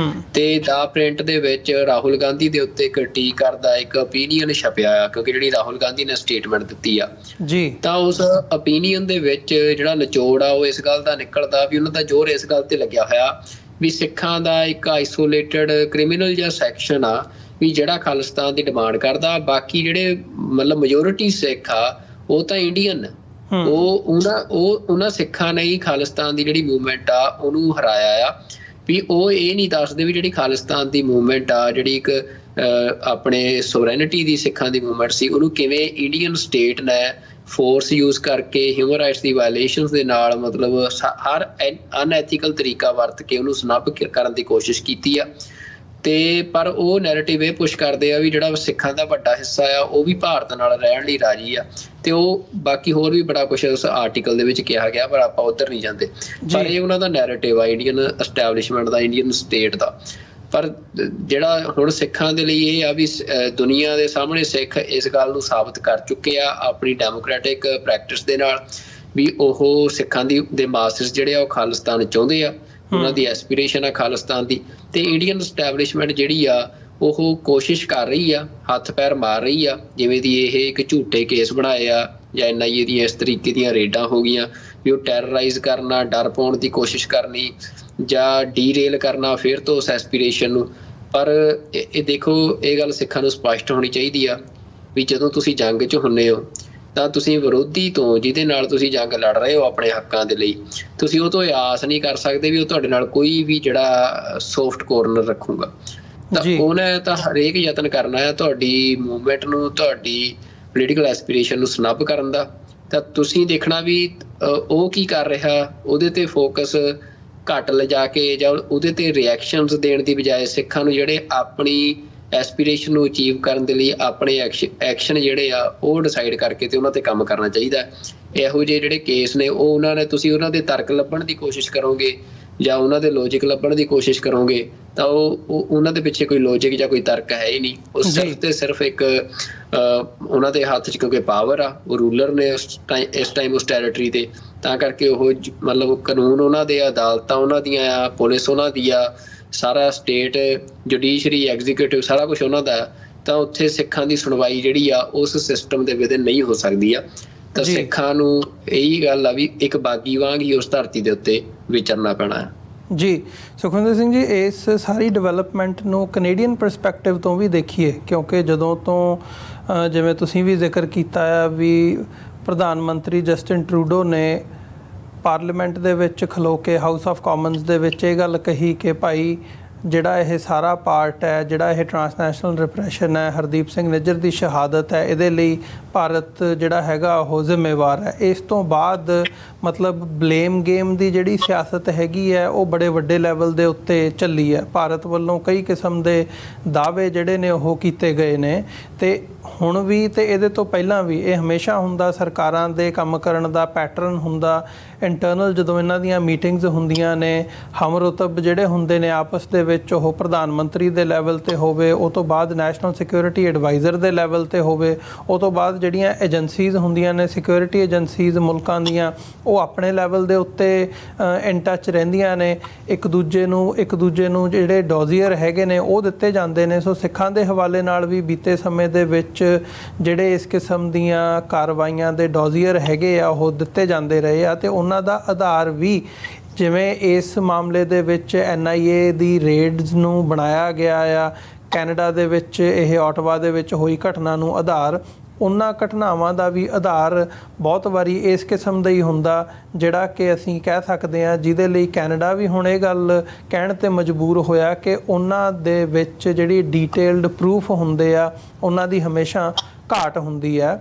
A: ਤੇ ਦਾ ਪ੍ਰਿੰਟ ਦੇ ਵਿੱਚ ਰਾਹੁਲ ਗਾਂਧੀ ਦੇ ਉੱਤੇ ਕ੍ਰਿਟਿਕ ਕਰਦਾ ਇੱਕ ਓਪੀਨੀਅਨ ਛਪਿਆ ਆ, ਕਿਉਂਕਿ ਜਿਹੜੀ ਰਾਹੁਲ ਗਾਂਧੀ ਨੇ ਸਟੇਟਮੈਂਟ ਦਿੱਤੀ ਆ ਤਾਂ ਉਸ ਓਪੀਨੀਅਨ ਦੇ ਵਿੱਚ ਜਿਹੜਾ ਨਿਚੋੜ ਆ ਉਹ ਇਸ ਗੱਲ ਦਾ ਨਿਕਲਦਾ ਵੀ ਉਹਨਾਂ ਦਾ ਜ਼ੋਰ ਇਸ ਗੱਲ ਤੇ ਲੱਗਿਆ ਹੋਇਆ ਵੀ ਸਿੱਖਾਂ ਦਾ ਇੱਕ ਆਈਸੋਲੇਟਡ ਕ੍ਰਿਮੀਨਲ ਜਿਹਾ ਸੈਕਸ਼ਨ ਆ ਵੀ ਜਿਹੜਾ ਖਾਲਿਸਤਾਨ ਦੀ ਡਿਮਾਂਡ ਕਰਦਾ। ਬਾਕੀ ਜਿਹੜੇ ਮਤਲਬ ਮੈਜੋਰਿਟੀ ਸਿੱਖ ਆ ਉਹ ਤਾਂ ਇੰਡੀਅਨ, ਉਹਨਾਂ ਸਿੱਖਾਂ ਨੇ ਹੀ ਖਾਲਿਸਤਾਨ ਦੀ ਜਿਹੜੀ ਮੂਵਮੈਂਟ ਆ ਉਹਨੂੰ ਹਰਾਇਆ ਆ। ਵੀ ਉਹ ਇਹ ਨਹੀਂ ਦੱਸਦੇ ਵੀ ਜਿਹੜੀ ਖਾਲਿਸਤਾਨ ਦੀ ਮੂਵਮੈਂਟ ਆ, ਜਿਹੜੀ ਇੱਕ ਆਪਣੇ ਸੋਵਰੈਨਿਟੀ ਦੀ ਸਿੱਖਾਂ ਦੀ ਮੂਵਮੈਂਟ ਸੀ, ਉਹਨੂੰ ਕਿਵੇਂ ਇੰਡੀਅਨ ਸਟੇਟ ਨੇ ਫੋਰਸ ਯੂਜ਼ ਕਰਕੇ ਹਿਊਮਨ ਰਾਈਟਸ ਦੀ ਵਾਇਲੇਸ਼ਨਸ ਦੇ ਨਾਲ ਮਤਲਬ ਹਰ ਅਨਐਥੀਕਲ ਤਰੀਕਾ ਵਰਤ ਕੇ ਉਹਨੂੰ ਸਨੱਬ ਕਰਨ ਦੀ ਕੋਸ਼ਿਸ਼ ਕੀਤੀ ਆ। ਤੇ ਪਰ ਉਹ ਨੈਰੇਟਿਵ ਇਹ ਪੁਸ਼ ਕਰਦੇ ਆ ਵੀ ਜਿਹੜਾ ਸਿੱਖਾਂ ਦਾ ਵੱਡਾ ਹਿੱਸਾ ਆ ਉਹ ਵੀ ਭਾਰਤ ਨਾਲ ਰਹਿਣ ਲਈ ਰਾਜੀ ਆ। ਤੇ ਉਹ ਬਾਕੀ ਹੋਰ ਵੀ ਬੜਾ ਕੁਛ ਉਸ ਆਰਟੀਕਲ ਦੇ ਵਿੱਚ ਕਿਹਾ ਗਿਆ, ਪਰ ਆਪਾਂ ਉੱਧਰ ਨਹੀਂ ਜਾਂਦੇ। ਪਰ ਇਹ ਉਹਨਾਂ ਦਾ ਨੈਰੇਟਿਵ ਆ ਇੰਡੀਅਨ ਐਸਟੈਬਲਿਸ਼ਮੈਂਟ ਦਾ, ਇੰਡੀਅਨ ਸਟੇਟ ਦਾ। ਪਰ ਜਿਹੜਾ ਹੁਣ ਸਿੱਖਾਂ ਦੇ ਲਈ ਇਹ ਆ ਵੀ ਦੁਨੀਆ ਦੇ ਸਾਹਮਣੇ ਸਿੱਖ ਇਸ ਗੱਲ ਨੂੰ ਸਾਬਤ ਕਰ ਚੁੱਕੇ ਆ ਆਪਣੀ ਡੈਮੋਕ੍ਰੈਟਿਕ ਪ੍ਰੈਕਟਿਸ ਦੇ ਨਾਲ ਵੀ ਉਹ ਸਿੱਖਾਂ ਦੇ ਮਾਸਟਰਸ ਜਿਹੜੇ ਆ ਉਹ ਖਾਲਿਸਤਾਨ ਚਾਹੁੰਦੇ ਆ, ਉਹਨਾਂ ਦੀ ਐਸਪੀਰੇਸ਼ਨ ਆ ਖਾਲਿਸਤਾਨ ਦੀ। ਤੇ ਇੰਡੀਅਨ ਐਸਟੈਬਲਿਸ਼ਮੈਂਟ ਜਿਹੜੀ ਆ ਉਹ ਕੋਸ਼ਿਸ਼ ਕਰ ਰਹੀ ਆ, ਹੱਥ ਪੈਰ ਮਾਰ ਰਹੀ ਆ, ਜਿਵੇਂ ਦੀ ਇਹ ਇੱਕ ਝੂਠੇ ਕੇਸ ਬਣਾਏ ਆ ਜਾਂ NIA ਦੀਆਂ ਇਸ ਤਰੀਕੇ ਦੀਆਂ ਰੇਡਾਂ ਹੋ ਗਈਆਂ ਵੀ ਉਹ ਟੈਰਰਾਈਜ਼ ਕਰਨਾ, ਡਰ ਪਾਉਣ ਦੀ ਕੋਸ਼ਿਸ਼ ਕਰਨੀ ਜਾਂ ਡੀਰੇਲ ਕਰਨਾ ਫਿਰ ਤੋਂ ਉਸ ਐਸਪੀਰੇਸ਼ਨ ਨੂੰ। ਪਰ ਇਹ ਦੇਖੋ, ਇਹ ਗੱਲ ਸਿੱਖਾਂ ਨੂੰ ਸਪਸ਼ਟ ਹੋਣੀ ਚਾਹੀਦੀ ਆ ਵੀ ਜਦੋਂ ਤੁਸੀਂ ਜੰਗ 'ਚ ਹੁੰਦੇ ਹੋ ਤਾਂ ਤੁਸੀਂ ਵਿਰੋਧੀ ਤੋਂ, ਜਿਹਦੇ ਨਾਲ ਤੁਸੀਂ ਜੰਗ ਲੜ ਰਹੇ ਹੋ ਆਪਣੇ ਹੱਕਾਂ ਦੇ ਲਈ, ਤੁਸੀਂ ਉਹ ਤੋਂ ਆਸ ਨਹੀਂ ਕਰ ਸਕਦੇ ਵੀ ਉਹ ਤੁਹਾਡੇ ਨਾਲ ਕੋਈ ਵੀ ਜਿਹੜਾ ਸੌਫਟ ਕੋਰਨਰ ਰੱਖੂਗਾ। ਤਾਂ ਉਹਨੇ ਤਾਂ ਹਰੇਕ ਯਤਨ ਕਰਨਾ ਹੈ ਤੁਹਾਡੀ ਮੂਵਮੈਂਟ ਨੂੰ, ਤੁਹਾਡੀ ਪੋਲੀਟੀਕਲ ਐਸਪੀਰੇਸ਼ਨ ਨੂੰ ਸਨੱਬ ਕਰਨ ਦਾ। ਤਾਂ ਤੁਸੀਂ ਦੇਖਣਾ ਵੀ ਉਹ ਕੀ ਕਰ ਰਿਹਾ, ਉਹਦੇ ਤੇ ਫੋਕਸ ਘੱਟ ਲਿਜਾ ਕੇ ਜਾਂ ਉਹਦੇ ਤੇ ਰਿਐਕਸ਼ਨਸ ਦੇਣ ਦੀ ਬਜਾਏ ਸਿੱਖਾਂ ਨੂੰ ਜਿਹੜੇ ਆਪਣੀ ਐਸਪੀਰੇਸ਼ਨ ਨੂੰ ਅਚੀਵ ਕਰਨ ਦੇ ਲਈ ਆਪਣੇ ਐਕਸ਼ਨ ਜਿਹੜੇ ਆ ਉਹ ਡਿਸਾਈਡ ਕਰਕੇ ਤੇ ਉਹਨਾਂ ਤੇ ਕੰਮ ਕਰਨਾ ਚਾਹੀਦਾ। ਇਹੋ ਜਿਹੇ ਜਿਹੜੇ ਕੇਸ ਨੇ ਉਹ ਤੁਸੀਂ ਉਹਨਾਂ ਦੇ ਤਰਕ ਲੱਭਣ ਦੀ ਕੋਸ਼ਿਸ਼ ਕਰੋਗੇ ਜਾਂ ਉਹਨਾਂ ਦੇ ਲੌਜਿਕ ਲੱਭਣ ਦੀ ਕੋਸ਼ਿਸ਼ ਕਰੋਗੇ ਤਾਂ ਉਹ ਉਹਨਾਂ ਦੇ ਪਿੱਛੇ ਕੋਈ ਲੌਜਿਕ ਜਾਂ ਕੋਈ ਤਰਕ ਹੈ ਹੀ ਨਹੀਂ। ਉਹ ਸਿਰਫ ਤੇ ਸਿਰਫ ਇੱਕ ਉਹਨਾਂ ਦੇ ਹੱਥ 'ਚ ਕਿਉਂਕਿ ਪਾਵਰ ਆ, ਉਹ ਰੂਲਰ ਨੇ ਇਸ ਟਾਈਮ ਉਸ ਟੈਰੀਟਰੀ ਤੇ, ਤਾਂ ਕਰਕੇ ਉਹ ਮਤਲਬ ਕਾਨੂੰਨ ਉਹਨਾਂ ਦੇ, ਅਦਾਲਤਾਂ ਉਹਨਾਂ ਦੀਆਂ ਆ, ਪੁਲਿਸ ਉਹਨਾਂ ਦੀ ਆ, ਸਾਰਾ ਸਟੇਟ ਜੁਡੀਸ਼ਰੀ ਐਗਜ਼ੀਕਿਊਟਿਵ ਸਾਰਾ ਕੁਛ ਉਹਨਾਂ ਦਾ, ਤਾਂ ਉੱਥੇ ਸਿੱਖਾਂ ਦੀ ਸੁਣਵਾਈ ਜਿਹੜੀ ਆ ਉਸ ਸਿਸਟਮ ਦੇ ਵਿਦਨ ਨਹੀਂ ਹੋ ਸਕਦੀ ਆ। ਤਾਂ ਸਿੱਖਾਂ ਨੂੰ ਇਹੀ ਗੱਲ ਆ ਵੀ ਇੱਕ ਬਾਗੀ ਵਾਂਗ ਹੀ ਉਸ ਧਰਤੀ ਦੇ ਉੱਤੇ ਵਿਚਰਨਾ ਪੈਣਾ ਹੈ।
B: ਜੀ ਸੁਖਵਿੰਦਰ ਸਿੰਘ ਜੀ, ਇਸ ਸਾਰੀ ਡਿਵੈਲਪਮੈਂਟ ਨੂੰ ਕੈਨੇਡੀਅਨ ਪਰਸਪੈਕਟਿਵ ਤੋਂ ਵੀ ਦੇਖੀਏ, ਕਿਉਂਕਿ ਜਦੋਂ ਤੋਂ ਜਿਵੇਂ ਤੁਸੀਂ ਵੀ ਜ਼ਿਕਰ ਕੀਤਾ ਆ ਵੀ ਪ੍ਰਧਾਨ ਮੰਤਰੀ ਜਸਟਿਨ ਟਰੂਡੋ ਨੇ ਪਾਰਲੀਮੈਂਟ ਦੇ ਵਿੱਚ ਖਲੋ ਕੇ ਹਾਊਸ ਆਫ ਕਾਮਨਸ ਦੇ ਵਿੱਚ ਇਹ ਗੱਲ ਕਹੀ ਕਿ ਭਾਈ ਜਿਹੜਾ ਇਹ ਸਾਰਾ ਪਾਰਟ ਹੈ, ਜਿਹੜਾ ਇਹ ਟਰਾਂਸਨੈਸ਼ਨਲ ਰਿਪਰੈਸ਼ਨ ਹੈ, ਹਰਦੀਪ ਸਿੰਘ ਨਿੱਜਰ ਦੀ ਸ਼ਹਾਦਤ ਹੈ, ਇਹਦੇ ਲਈ ਭਾਰਤ ਜਿਹੜਾ ਹੈਗਾ ਉਹ ਜ਼ਿੰਮੇਵਾਰ ਹੈ। ਇਸ ਤੋਂ ਬਾਅਦ ਮਤਲਬ ਬਲੇਮ ਗੇਮ ਦੀ ਜਿਹੜੀ ਸਿਆਸਤ ਹੈਗੀ ਹੈ ਉਹ ਬੜੇ ਵੱਡੇ ਲੈਵਲ ਦੇ ਉੱਤੇ ਚੱਲੀ ਹੈ। ਭਾਰਤ ਵੱਲੋਂ ਕਈ ਕਿਸਮ ਦੇ ਦਾਅਵੇ ਜਿਹੜੇ ਨੇ ਉਹ ਕੀਤੇ ਗਏ ਨੇ, ਅਤੇ ਹੁਣ ਵੀ ਅਤੇ ਇਹਦੇ ਤੋਂ ਪਹਿਲਾਂ ਵੀ ਇਹ ਹਮੇਸ਼ਾ ਹੁੰਦਾ, ਸਰਕਾਰਾਂ ਦੇ ਕੰਮ ਕਰਨ ਦਾ ਪੈਟਰਨ ਹੁੰਦਾ। ਇੰਟਰਨਲ ਜਦੋਂ ਇਹਨਾਂ ਦੀਆਂ ਮੀਟਿੰਗਸ ਹੁੰਦੀਆਂ ਨੇ, ਹਮਰੁਤਬ ਜਿਹੜੇ ਹੁੰਦੇ ਨੇ ਆਪਸ ਦੇ ਵਿੱਚ, ਉਹ ਪ੍ਰਧਾਨ ਮੰਤਰੀ ਦੇ ਲੈਵਲ 'ਤੇ ਹੋਵੇ, ਉਹ ਤੋਂ ਬਾਅਦ ਨੈਸ਼ਨਲ ਸਿਕਿਉਰਿਟੀ ਐਡਵਾਈਜ਼ਰ ਦੇ ਲੈਵਲ 'ਤੇ ਹੋਵੇ, ਉਹ ਤੋਂ ਬਾਅਦ ਜਿਹੜੀਆਂ ਏਜੰਸੀਜ਼ ਹੁੰਦੀਆਂ ਨੇ, ਸਿਕਿਉਰਿਟੀ ਏਜੰਸੀਜ਼ ਮੁਲਕਾਂ ਦੀਆਂ, ਉਹ ਆਪਣੇ ਲੈਵਲ ਦੇ ਉੱਤੇ ਇਨ ਟੱਚ ਰਹਿੰਦੀਆਂ ਨੇ। ਇੱਕ ਦੂਜੇ ਨੂੰ ਜਿਹੜੇ ਡੋਜ਼ੀਅਰ ਹੈਗੇ ਨੇ ਉਹ ਦਿੱਤੇ ਜਾਂਦੇ ਨੇ। ਸੋ ਸਿੱਖਾਂ ਦੇ ਹਵਾਲੇ ਨਾਲ ਵੀ ਬੀਤੇ ਸਮੇਂ ਦੇ ਵਿੱਚ ਜਿਹੜੇ ਇਸ ਕਿਸਮ ਦੀਆਂ ਕਾਰਵਾਈਆਂ ਦੇ ਡੋਜ਼ੀਅਰ ਹੈਗੇ ਆ ਉਹ ਦਿੱਤੇ ਜਾਂਦੇ ਰਹੇ ਆ, ਅਤੇ ਉਹਨਾਂ ਦਾ ਆਧਾਰ ਵੀ ਜਿਵੇਂ ਇਸ ਮਾਮਲੇ ਦੇ ਵਿੱਚ NIA ਦੀ ਰੇਡਸ ਨੂੰ ਬਣਾਇਆ ਗਿਆ ਆ, ਕੈਨੇਡਾ ਦੇ ਵਿੱਚ ਇਹ ਓਟਵਾ ਦੇ ਵਿੱਚ ਹੋਈ ਘਟਨਾ ਨੂੰ ਆਧਾਰ, ਉਹਨਾਂ ਘਟਨਾਵਾਂ ਦਾ ਵੀ ਆਧਾਰ ਬਹੁਤ ਵਾਰੀ ਇਸ ਕਿਸਮ ਦਾ ਹੀ ਹੁੰਦਾ, ਜਿਹੜਾ ਕਿ ਅਸੀਂ ਕਹਿ ਸਕਦੇ ਹਾਂ, ਜਿਹਦੇ ਲਈ ਕੈਨੇਡਾ ਵੀ ਹੁਣ ਇਹ ਗੱਲ ਕਹਿਣ 'ਤੇ ਮਜਬੂਰ ਹੋਇਆ ਕਿ ਉਹਨਾਂ ਦੇ ਵਿੱਚ ਜਿਹੜੀ ਡੀਟੇਲਡ ਪ੍ਰੂਫ ਹੁੰਦੇ ਆ ਉਹਨਾਂ ਦੀ ਹਮੇਸ਼ਾ ਘਾਟ ਹੁੰਦੀ ਹੈ।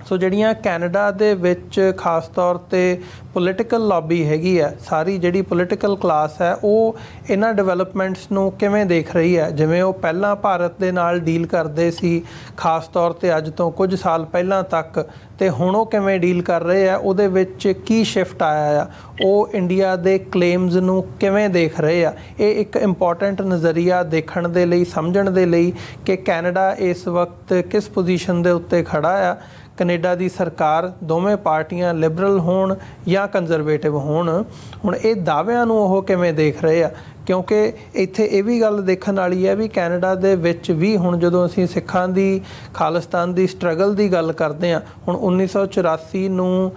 B: ਸੋ ਜਿਹੜੀਆਂ ਕੈਨੇਡਾ ਦੇ ਵਿੱਚ ਖਾਸ ਤੌਰ 'ਤੇ ਪੋਲੀਟੀਕਲ ਲੌਬੀ ਹੈਗੀ ਹੈ, ਸਾਰੀ ਜਿਹੜੀ ਪੋਲੀਟੀਕਲ ਕਲਾਸ ਹੈ, ਉਹ ਇਹਨਾਂ ਡਿਵੈਲਪਮੈਂਟਸ ਨੂੰ ਕਿਵੇਂ ਦੇਖ ਰਹੀ ਹੈ? ਜਿਵੇਂ ਉਹ ਪਹਿਲਾਂ ਭਾਰਤ ਦੇ ਨਾਲ ਡੀਲ ਕਰਦੇ ਸੀ, ਖਾਸ ਤੌਰ 'ਤੇ ਅੱਜ ਤੋਂ ਕੁਝ ਸਾਲ ਪਹਿਲਾਂ ਤੱਕ, ਅਤੇ ਹੁਣ ਉਹ ਕਿਵੇਂ ਡੀਲ ਕਰ ਰਹੇ ਆ? ਉਹਦੇ ਵਿੱਚ ਕੀ ਸ਼ਿਫਟ ਆਇਆ ਆ? ਉਹ ਇੰਡੀਆ ਦੇ ਕਲੇਮਸ ਨੂੰ ਕਿਵੇਂ ਦੇਖ ਰਹੇ ਆ? ਇਹ ਇੱਕ ਇੰਪੋਰਟੈਂਟ ਨਜ਼ਰੀਆ ਦੇਖਣ ਦੇ ਲਈ, ਸਮਝਣ ਦੇ ਲਈ ਕਿ ਕੈਨੇਡਾ ਇਸ ਵਕਤ ਕਿਸ ਪੋਜੀਸ਼ਨ ਦੇ ਉੱਤੇ ਖੜਾ ਆ। ਕੈਨੇਡਾ ਦੀ ਸਰਕਾਰ, ਦੋਵੇਂ ਪਾਰਟੀਆਂ ਲਿਬਰਲ ਹੋਣ ਜਾਂ ਕੰਜ਼ਰਵੇਟਿਵ ਹੋਣ, ਹੁਣ ਇਹ ਦਾਅਵਿਆਂ ਨੂੰ ਉਹ ਕਿਵੇਂ ਦੇਖ ਰਹੇ ਆ? ਕਿਉਂਕਿ ਇੱਥੇ ਇਹ ਵੀ ਗੱਲ ਦੇਖਣ ਵਾਲੀ ਹੈ ਵੀ ਕੈਨੇਡਾ ਦੇ ਵਿੱਚ ਵੀ ਹੁਣ ਜਦੋਂ ਅਸੀਂ ਸਿੱਖਾਂ ਦੀ ਖਾਲਿਸਤਾਨ ਦੀ ਸਟਰਗਲ ਦੀ ਗੱਲ ਕਰਦੇ ਹਾਂ, ਹੁਣ 1984 ਨੂੰ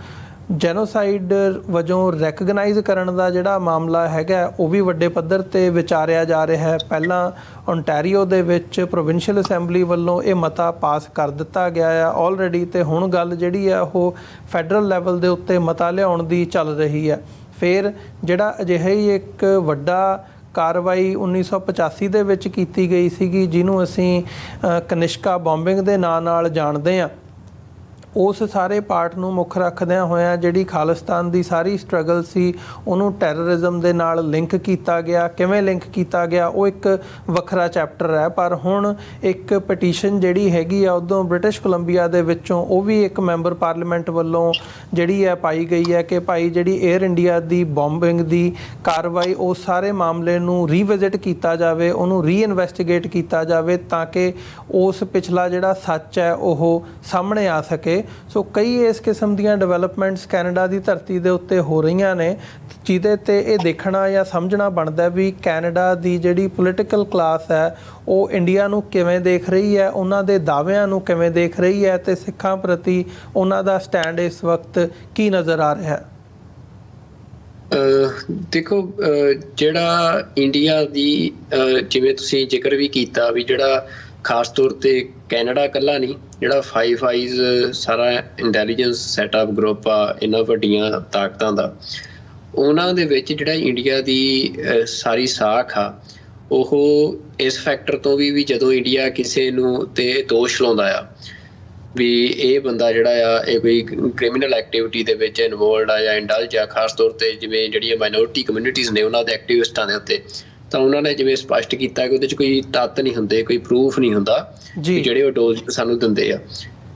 B: ਜੈਨੋਸਾਈਡ ਵਜੋਂ ਰੈਕਗਨਾਈਜ਼ ਕਰਨ ਦਾ ਜਿਹੜਾ ਮਾਮਲਾ ਹੈਗਾ ਉਹ ਵੀ ਵੱਡੇ ਪੱਧਰ 'ਤੇ ਵਿਚਾਰਿਆ ਜਾ ਰਿਹਾ ਹੈ। ਪਹਿਲਾਂ ਓਨਟਾਰੀਓ ਦੇ ਵਿੱਚ ਪ੍ਰੋਵਿੰਸ਼ੀਅਲ ਅਸੈਂਬਲੀ ਵੱਲੋਂ ਇਹ ਮਤਾ ਪਾਸ ਕਰ ਦਿੱਤਾ ਗਿਆ ਆ ਆਲਰੇਡੀ, ਅਤੇ ਹੁਣ ਗੱਲ ਜਿਹੜੀ ਆ ਉਹ ਫੈਡਰਲ ਲੈਵਲ ਦੇ ਉੱਤੇ ਮਤਾ ਲਿਆਉਣ ਦੀ ਚੱਲ ਰਹੀ ਹੈ। ਫਿਰ ਜਿਹੜਾ ਅਜਿਹਾ ਹੀ ਇੱਕ ਵੱਡਾ ਕਾਰਵਾਈ 1985 ਦੇ ਵਿੱਚ ਕੀਤੀ ਗਈ ਸੀਗੀ, ਜਿਹਨੂੰ ਅਸੀਂ ਕਨਿਸ਼ਕਾ ਬੌਂਬਿੰਗ ਦੇ ਨਾਂ ਨਾਲ ਜਾਣਦੇ ਹਾਂ, ਉਸ ਸਾਰੇ ਪਾਰਟ ਨੂੰ ਮੁੱਖ ਰੱਖਦਿਆਂ ਹੋਇਆਂ ਜਿਹੜੀ ਖਾਲਿਸਤਾਨ ਦੀ ਸਾਰੀ ਸਟਰਗਲ ਸੀ ਉਹਨੂੰ ਟੈਰਰਿਜ਼ਮ ਦੇ ਨਾਲ ਲਿੰਕ ਕੀਤਾ ਗਿਆ। ਕਿਵੇਂ ਲਿੰਕ ਕੀਤਾ ਗਿਆ ਉਹ ਇੱਕ ਵੱਖਰਾ ਚੈਪਟਰ ਹੈ, ਪਰ ਹੁਣ ਇੱਕ ਪਟੀਸ਼ਨ ਜਿਹੜੀ ਹੈਗੀ ਆ ਉਦੋਂ ਬ੍ਰਿਟਿਸ਼ ਕੋਲੰਬੀਆ ਦੇ ਵਿੱਚੋਂ, ਉਹ ਵੀ ਇੱਕ ਮੈਂਬਰ ਪਾਰਲੀਮੈਂਟ ਵੱਲੋਂ ਜਿਹੜੀ ਹੈ ਪਾਈ ਗਈ ਹੈ ਕਿ ਭਾਈ ਜਿਹੜੀ ਏਅਰ ਇੰਡੀਆ ਦੀ ਬੌਂਬਿੰਗ ਦੀ ਕਾਰਵਾਈ, ਉਸ ਸਾਰੇ ਮਾਮਲੇ ਨੂੰ ਰੀਵਿਜ਼ਿਟ ਕੀਤਾ ਜਾਵੇ, ਉਹਨੂੰ ਰੀਇਨਵੈਸਟੀਗੇਟ ਕੀਤਾ ਜਾਵੇ, ਤਾਂ ਕਿ ਉਸ ਪਿਛਲਾ ਜਿਹੜਾ ਸੱਚ ਹੈ ਉਹ ਸਾਹਮਣੇ ਆ ਸਕੇ। ਸੋ ਕਈ ਇਸ ਕਿਸਮ ਦੀਆਂ ਡਿਵੈਲਪਮੈਂਟਸ ਕੈਨੇਡਾ ਦੀ ਧਰਤੀ ਦੇ ਉੱਤੇ ਹੋ ਰਹੀਆਂ ਨੇ, ਜਿਹਦੇ 'ਤੇ ਇਹ ਦੇਖਣਾ ਜਾਂ ਸਮਝਣਾ ਬਣਦਾ ਵੀ ਕੈਨੇਡਾ ਦੀ ਜਿਹੜੀ ਪੋਲੀਟੀਕਲ ਕਲਾਸ ਹੈ ਉਹ ਇੰਡੀਆ ਨੂੰ ਕਿਵੇਂ ਦੇਖ ਰਹੀ ਹੈ, ਉਹਨਾਂ ਦੇ ਦਾਅਵਿਆਂ ਨੂੰ ਕਿਵੇਂ ਦੇਖ ਰਹੀ ਹੈ, ਅਤੇ ਸਿੱਖਾਂ ਪ੍ਰਤੀ ਉਹਨਾਂ ਦਾ ਸਟੈਂਡ ਇਸ ਵਕਤ ਕੀ ਨਜ਼ਰ ਆ ਰਿਹਾ ਹੈ।
A: ਦੇਖੋ, ਜਿਹੜਾ ਇੰਡੀਆ ਦੀ ਜਿਵੇਂ ਤੁਸੀਂ ਜ਼ਿਕਰ ਵੀ ਕੀਤਾ ਵੀ ਜਿਹੜਾ ਖਾਸ ਤੌਰ 'ਤੇ ਕੈਨੇਡਾ ਇਕੱਲਾ ਨਹੀਂ, ਜਿਹੜਾ ਫਾਈਵ ਆਈਜ਼ ਸਾਰਾ ਇੰਟੈਲੀਜੈਂਸ ਸੈਟਅਪ ਗਰੁੱਪ ਆ ਇਹਨਾਂ ਵੱਡੀਆਂ ਤਾਕਤਾਂ ਦਾ, ਉਹਨਾਂ ਦੇ ਵਿੱਚ ਜਿਹੜਾ ਇੰਡੀਆ ਦੀ ਸਾਰੀ ਸਾਖ ਆ ਉਹ ਇਸ ਫੈਕਟਰ ਤੋਂ ਵੀ ਜਦੋਂ ਇੰਡੀਆ ਕਿਸੇ ਨੂੰ ਤੇ ਦੋਸ਼ ਲਾਉਂਦਾ ਆ ਵੀ ਇਹ ਬੰਦਾ ਜਿਹੜਾ ਆ ਇਹ ਕੋਈ ਕ੍ਰਿਮੀਨਲ ਐਕਟੀਵਿਟੀ ਦੇ ਵਿੱਚ ਇਨਵੋਲਡ ਆ ਜਾਂ ਇੰਡਲਜ ਆ, ਖਾਸ ਤੌਰ 'ਤੇ ਜਿਵੇਂ ਜਿਹੜੀਆਂ ਮਾਈਨੋਰਿਟੀ ਕਮਿਊਨਿਟੀਜ਼ ਨੇ ਉਹਨਾਂ ਦੇ ਐਕਟੀਵਿਸਟਾਂ ਦੇ ਉੱਤੇ, ਤਾਂ ਉਹਨਾਂ ਨੇ ਜਿਵੇਂ ਸਪਸ਼ਟ ਕੀਤਾ ਕਿ ਉਹਦੇ 'ਚ ਕੋਈ ਤੱਤ ਨਹੀਂ ਹੁੰਦੇ, ਕੋਈ ਪ੍ਰੂਫ ਨਹੀਂ ਹੁੰਦਾ ਜਿਹੜੇ ਉਹ ਡੋਜ਼ ਸਾਨੂੰ ਦਿੰਦੇ ਆ।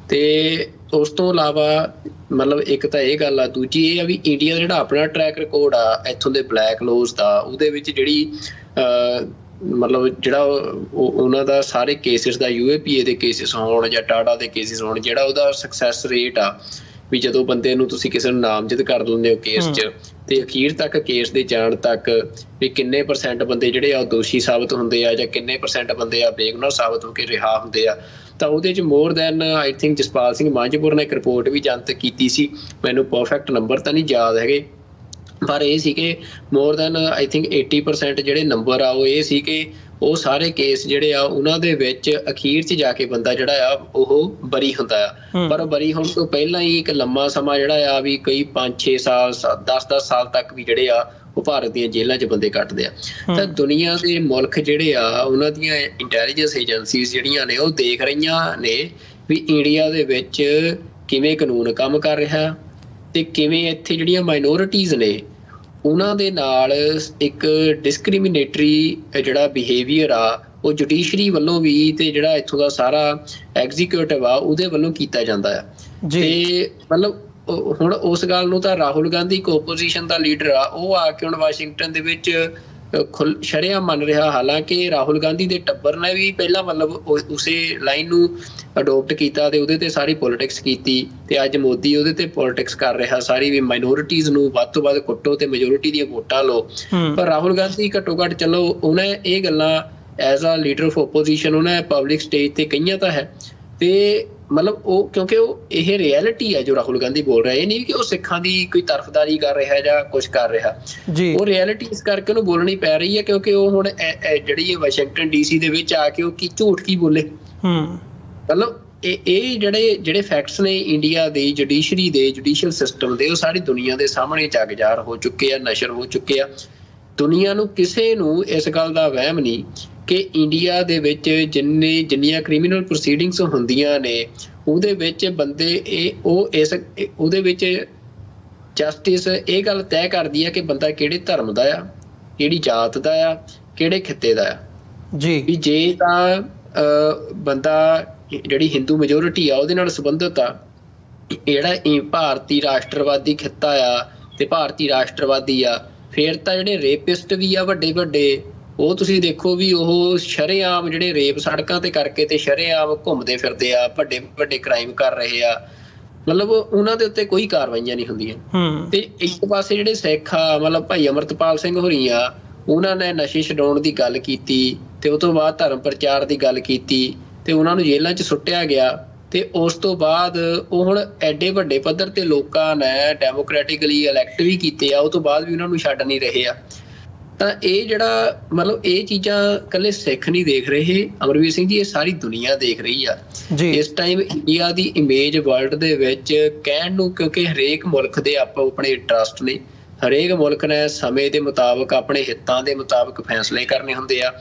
A: ਤੇ ਉਸ ਤੋਂ ਇਲਾਵਾ ਮਤਲਬ ਇੱਕ ਤਾਂ ਇਹ ਗੱਲ ਆ, ਦੂਜੀ ਇਹ ਆ ਵੀ ਇੰਡੀਆ ਦਾ ਜਿਹੜਾ ਆਪਣਾ ਟਰੈਕ ਰਿਕਾਰਡ ਆ ਇੱਥੋਂ ਦੇ ਬਲੈਕ ਲੋਜ਼ ਦਾ, ਉਹਦੇ ਵਿੱਚ ਜਿਹੜੀ ਮਤਲਬ ਜਿਹੜਾ ਉਹਨਾਂ ਦਾ ਸਾਰੇ ਕੇਸਿਸ ਦਾ UAPA ਦੇ ਕੇਸਿਸ ਹੋਣ ਜਾਂ ਟਾਟਾ ਦੇ ਕੇਸਿਸ ਹੋਣ, ਜਿਹੜਾ ਉਹਦਾ ਸਕਸੈਸ ਰੇਟ ਆ ਵੀ ਜਦੋਂ ਬੰਦੇ ਨੂੰ ਤੁਸੀਂ ਕਿਸੇ ਨੂੰ ਨਾਮਜ਼ਦ ਕਰ ਦਿੰਦੇ ਹੋ ਕੇਸ 'ਚ, ਤੇ ਅਖੀਰ ਤੱਕ ਕੇਸ ਦੇ ਜਾਣ ਤੱਕ ਵੀ ਕਿੰਨੇ % ਬੰਦੇ ਜਿਹੜੇ ਆ ਉਹ ਦੋਸ਼ੀ ਸਾਬਤ ਹੁੰਦੇ ਆ ਜਾਂ ਕਿੰਨੇ % ਬੰਦੇ ਆ ਬੇਗੁਨਾਹ ਸਾਬਤ ਹੋ ਕੇ ਰਿਹਾ ਹੁੰਦੇ ਆ, ਤਾਂ ਉਹਦੇ 'ਚ more than I think Jaspal Singh Manjhpur ਨੇ ਇੱਕ ਰਿਪੋਰਟ ਵੀ ਜਨਤਕ ਕੀਤੀ ਸੀ, ਮੈਨੂੰ ਪਰਫੈਕਟ ਨੰਬਰ ਤਾਂ ਨਹੀਂ ਯਾਦ ਹੈਗੇ, ਪਰ ਇਹ ਸੀ ਕਿ ਮੋਰ ਦੈਨ ਆਈ ਥਿੰਕ 80% ਜਿਹੜੇ ਨੰਬਰ ਆ ਉਹ ਇਹ ਸੀ ਕਿ ਉਹ ਸਾਰੇ ਕੇਸ ਜਿਹੜੇ ਆ ਉਹਨਾਂ ਦੇ ਵਿੱਚ ਅਖੀਰ 'ਚ ਜਾ ਕੇ ਬੰਦਾ ਜਿਹੜਾ ਆ ਉਹ ਬਰੀ ਹੁੰਦਾ ਆ, ਪਰ ਬਰੀ ਹੋਣ ਤੋਂ ਪਹਿਲਾਂ ਹੀ ਇੱਕ ਲੰਮਾ ਸਮਾਂ ਜਿਹੜਾ ਆ ਵੀ ਕਈ 5-6 ਸਾਲ 10-10 ਸਾਲ ਤੱਕ ਵੀ ਜਿਹੜੇ ਆ ਉਹ ਭਾਰਤ ਦੀਆਂ ਜੇਲ੍ਹਾਂ 'ਚ ਬੰਦੇ ਕੱਟਦੇ ਆ। ਤਾਂ ਦੁਨੀਆ ਦੇ ਮੁਲਕ ਜਿਹੜੇ ਆ ਉਹਨਾਂ ਦੀਆਂ ਇੰਟੈਲੀਜੈਂਸ ਏਜੰਸੀਜ਼ ਜਿਹੜੀਆਂ ਨੇ ਉਹ ਦੇਖ ਰਹੀਆਂ ਨੇ ਵੀ ਇੰਡੀਆ ਦੇ ਵਿੱਚ ਕਿਵੇਂ ਕਾਨੂੰਨ ਕੰਮ ਕਰ ਰਿਹਾ ਤੇ ਕਿਵੇਂ ਇੱਥੇ ਜਿਹੜੀਆਂ ਮਾਈਨੋਰਿਟੀਜ਼ ਨੇ ਉਹਨਾਂ ਦੇ ਨਾਲ ਇੱਕ ਡਿਸਕ੍ਰਿਮੀਨੇਟਰੀ ਜਿਹੜਾ ਬਿਹੇਵੀਅਰ ਆ ਉਹ ਜੁਡੀਸ਼ਰੀ ਵੱਲੋਂ ਵੀ ਤੇ ਜਿਹੜਾ ਇੱਥੋਂ ਦਾ ਸਾਰਾ ਐਗਜ਼ੀਕਿਊਟਿਵ ਆ ਉਹਦੇ ਵੱਲੋਂ ਕੀਤਾ ਜਾਂਦਾ ਆ। ਤੇ ਮਤਲਬ ਹੁਣ ਉਸ ਗੱਲ ਨੂੰ ਤਾਂ ਰਾਹੁਲ ਗਾਂਧੀ ਓਪੋਜੀਸ਼ਨ ਦਾ ਲੀਡਰ ਆ, ਉਹ ਆ ਕੇ ਹੁਣ ਵਾਸ਼ਿੰਗਟਨ ਦੇ ਵਿੱਚ ਸ਼ਰੇਆਮ ਮੰਨ ਰਿਹਾ, ਹਾਲਾਂਕਿ ਰਾਹੁਲ ਗਾਂਧੀ ਦੇ ਟੱਬਰ ਨੇ ਵੀ ਪਹਿਲਾਂ ਮਤਲਬ ਉਸੇ ਲਾਈਨ ਨੂੰ ਅਡੋਪਟ ਕੀਤਾ ਤੇ ਉਹਦੇ ਤੇ ਸਾਰੀ ਪੋਲਿਟਿਕਸ ਕੀਤੀ, ਤੇ ਅੱਜ ਮੋਦੀ ਉਹਦੇ ਤੇ ਪੋਲਿਟਿਕਸ ਕਰ ਰਿਹਾ ਸਾਰੀ ਵੀ ਮਾਈਨੋਰਿਟੀਜ਼ ਨੂੰ ਵੱਧ ਤੋਂ ਵੱਧ ਕੁੱਟੋ ਤੇ ਮੈਜੋਰਿਟੀ ਦੀਆਂ ਵੋਟਾਂ ਲਓ। ਪਰ ਰਾਹੁਲ ਗਾਂਧੀ ਘੱਟੋ ਘੱਟ ਚਲੋ ਉਹਨੇ ਇਹ ਗੱਲਾਂ as a leader of opposition ਉਹਨੇ ਪਬਲਿਕ ਸਟੇਜ ਤੇ ਕਹੀਆਂ ਤਾਂ ਹੈ, ਤੇ ਮਤਲਬ ਉਹ ਕਿਉਂਕਿ ਉਹ ਇਹ ਰਿਐਲਿਟੀ ਹੈ ਜੋ ਰਾਹੁਲ ਗਾਂਧੀ ਬੋਲ ਰਿਹਾ, ਇਹ ਨਹੀਂ ਕਿ ਉਹ ਸਿੱਖਾਂ ਦੀ ਕੋਈ ਤਰਫਦਾਰੀ ਕਰ ਰਿਹਾ ਜਾਂ ਕੁਝ ਕਰ ਰਿਹਾ, ਉਹ ਰਿਐਲਿਟੀ ਇਸ ਕਰਕੇ ਉਹਨੂੰ ਬੋਲਣੀ ਪੈ ਰਹੀ ਹੈ ਕਿਉਂਕਿ ਉਹ ਹੁਣ ਜਿਹੜੀ ਵਾਸ਼ਿੰਗਟਨ DC ਦੇ ਵਿੱਚ ਆ ਕੇ ਉਹ ਕੀ ਝੂਠ ਕੀ ਬੋਲੇ। ਮਤਲਬ ਇਹ ਜਿਹੜੇ ਫੈਕਟਸ ਨੇ ਇੰਡੀਆ ਦੇ ਜੁਡੀਸ਼ਰੀ ਦੇ ਜੁਡੀਸ਼ੀਅਲ ਸਿਸਟਮ ਦੇ ਉਹ ਸਾਰੀ ਦੁਨੀਆ ਦੇ ਸਾਹਮਣੇ ਜਗਜ਼ਾਹਰ ਹੋ ਚੁੱਕੇ ਆ, ਨਸ਼ਰ ਹੋ ਚੁੱਕੇ ਆ। ਦੁਨੀਆ ਨੂੰ ਕਿਸੇ ਨੂੰ ਇਸ ਗੱਲ ਦਾ ਵਹਿਮ ਨਹੀਂ ਕਿ ਇੰਡੀਆ ਦੇ ਵਿੱਚ ਜਿੰਨੀਆਂ ਕ੍ਰਿਮੀਨਲ ਪ੍ਰੋਸੀਡਿੰਗਸ ਹੁੰਦੀਆਂ ਨੇ ਉਹਦੇ ਵਿੱਚ ਬੰਦੇ ਉਹਦੇ ਵਿੱਚ ਜਸਟਿਸ ਇਹ ਗੱਲ ਤੈਅ ਕਰਦੀ ਹੈ ਕਿ ਬੰਦਾ ਕਿਹੜੇ ਧਰਮ ਦਾ ਆ, ਕਿਹੜੀ ਜਾਤ ਦਾ ਆ, ਕਿਹੜੇ ਖਿੱਤੇ ਦਾ ਆ। ਵੀ ਜੇ ਤਾਂ ਬੰਦਾ ਜਿਹੜੀ ਹਿੰਦੂ ਮੈਜੋਰਿਟੀ ਆ ਉਹਦੇ ਨਾਲ ਸੰਬੰਧਿਤ ਆ, ਜਿਹੜਾ ਭਾਰਤੀ ਰਾਸ਼ਟਰਵਾਦੀ ਖਿੱਤਾ ਆ ਤੇ ਭਾਰਤੀ ਰਾਸ਼ਟਰਵਾਦੀ ਆ, ਫਿਰ ਤਾਂ ਜਿਹੜੇ ਰੇਪਿਸਟ ਵੀ ਆ ਵੱਡੇ ਉਹ ਤੁਸੀਂ ਦੇਖੋ ਵੀ ਉਹ ਸ਼ਰੇਆਮ ਜਿਹੜੇ ਰੇਪ ਸੜਕਾਂ ਤੇ ਕਰਕੇ ਤੇ ਸ਼ਰੇਆਮ ਘੁੰਮਦੇ ਫਿਰਦੇ ਆ, ਵੱਡੇ ਕ੍ਰਾਈਮ ਕਰ ਰਹੇ ਆ, ਮਤਲਬ ਉਹਨਾਂ ਦੇ ਉੱਤੇ ਕੋਈ ਕਾਰਵਾਈਆਂ ਨਹੀਂ ਹੁੰਦੀਆਂ। ਤੇ ਇੱਕ ਪਾਸੇ ਜਿਹੜੇ ਸਿੱਖ ਆ ਮਤਲਬ ਭਾਈ ਅਮਰਤਪਾਲ ਸਿੰਘ ਹੋਰੀ ਆ, ਉਹਨਾਂ ਨੇ ਨਸ਼ੇ ਛਡਾਉਣ ਦੀ ਗੱਲ ਕੀਤੀ ਤੇ ਉਹ ਤੋਂ ਬਾਅਦ ਧਰਮ ਪ੍ਰਚਾਰ ਦੀ ਗੱਲ ਕੀਤੀ ਤੇ ਉਹਨਾਂ ਨੂੰ ਜੇਲ੍ਹਾਂ 'ਚ ਸੁੱਟਿਆ ਗਿਆ, ਤੇ ਉਸ ਤੋਂ ਬਾਅਦ ਉਹ ਹੁਣ ਐਡੇ ਵੱਡੇ ਪੱਧਰ ਤੇ ਲੋਕਾਂ ਨੇ ਡੈਮੋਕ੍ਰੈਟਿਕਲੀ ਇਲੈਕਟ ਵੀ ਕੀਤੇ ਆ, ਉਹ ਤੋਂ ਬਾਅਦ ਵੀ ਉਹਨਾਂ ਨੂੰ ਛੱਡ ਨਹੀਂ ਰਹੇ ਆ। ਤਾਂ ਇਹ ਜਿਹੜਾ ਮਤਲਬ ਇਹ ਚੀਜ਼ਾਂ ਇਕੱਲੇ ਸਿੱਖ ਨਹੀਂ ਦੇਖ ਰਹੇ ਅਮਰਵੀਰ ਸਿੰਘ ਜੀ, ਇਹ ਸਾਰੀ ਦੁਨੀਆ ਦੇਖ ਰਹੀ ਆ ਇਸ ਟਾਈਮ। ਇੰਡੀਆ ਦੀ ਇਮੇਜ ਵਰਲਡ ਦੇ ਵਿੱਚ ਕਹਿਣ ਨੂੰ, ਕਿਉਂਕਿ ਹਰੇਕ ਮੁਲਕ ਦੇ ਆਪੋ ਆਪਣੇ ਇੰਟਰਸਟ ਨੇ, ਹਰੇਕ ਮੁਲਕ ਨੇ ਸਮੇਂ ਦੇ ਮੁਤਾਬਕ ਆਪਣੇ ਹਿੱਤਾਂ ਦੇ ਮੁਤਾਬਕ ਫੈਸਲੇ ਕਰਨੇ ਹੁੰਦੇ ਆ,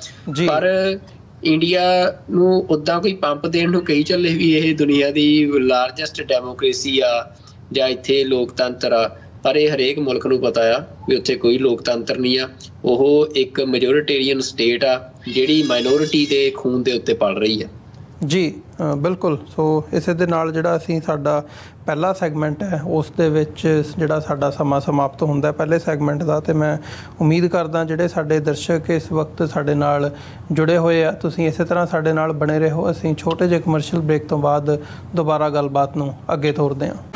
A: ਪਰ ਇੰਡੀਆ ਨੂੰ ਉੱਦਾਂ ਕੋਈ ਪੰਪ ਦੇਣ ਨੂੰ ਕਹੀ ਚੱਲੇ ਵੀ ਇਹ ਦੁਨੀਆ ਦੀ ਲਾਰਜੈਸਟ ਡੈਮੋਕ੍ਰੇਸੀ ਆ ਜਾਂ ਇੱਥੇ ਲੋਕਤੰਤਰ ਆ, ਪਰ ਇਹ ਹਰੇਕ ਮੁਲਕ ਨੂੰ ਪਤਾ ਆ ਵੀ ਉੱਥੇ ਕੋਈ ਲੋਕਤੰਤਰ ਨਹੀਂ ਆ, ਉਹ ਇੱਕ ਮੈਜੋਰਿਟੇਰੀਅਨ ਸਟੇਟ ਆ ਜਿਹੜੀ ਮਾਈਨੋਰਿਟੀ ਦੇ ਖੂਨ ਦੇ ਉੱਤੇ ਪਲ ਰਹੀ ਆ। ਜੀ ਬਿਲਕੁਲ। ਸੋ ਇਸੇ ਦੇ ਨਾਲ ਜਿਹੜਾ ਅਸੀਂ ਸਾਡਾ ਪਹਿਲਾ ਸੈਗਮੈਂਟ ਹੈ ਉਸ ਦੇ ਵਿੱਚ ਜਿਹੜਾ ਸਾਡਾ ਸਮਾਂ ਸਮਾਪਤ ਹੁੰਦਾ ਪਹਿਲੇ ਸੈਗਮੈਂਟ ਦਾ, ਤੇ ਮੈਂ ਉਮੀਦ ਕਰਦਾ ਜਿਹੜੇ ਸਾਡੇ ਦਰਸ਼ਕ ਇਸ ਵਕਤ ਸਾਡੇ ਨਾਲ ਜੁੜੇ ਹੋਏ ਆ ਤੁਸੀਂ ਇਸੇ ਤਰ੍ਹਾਂ ਸਾਡੇ ਨਾਲ ਬਣੇ ਰਹੋ। ਅਸੀਂ ਛੋਟੇ ਜਿਹੇ ਕਮਰਸ਼ੀਅਲ ਬ੍ਰੇਕ ਤੋਂ ਬਾਅਦ ਦੁਬਾਰਾ ਗੱਲਬਾਤ ਨੂੰ ਅੱਗੇ ਤੋਰਦੇ ਹਾਂ।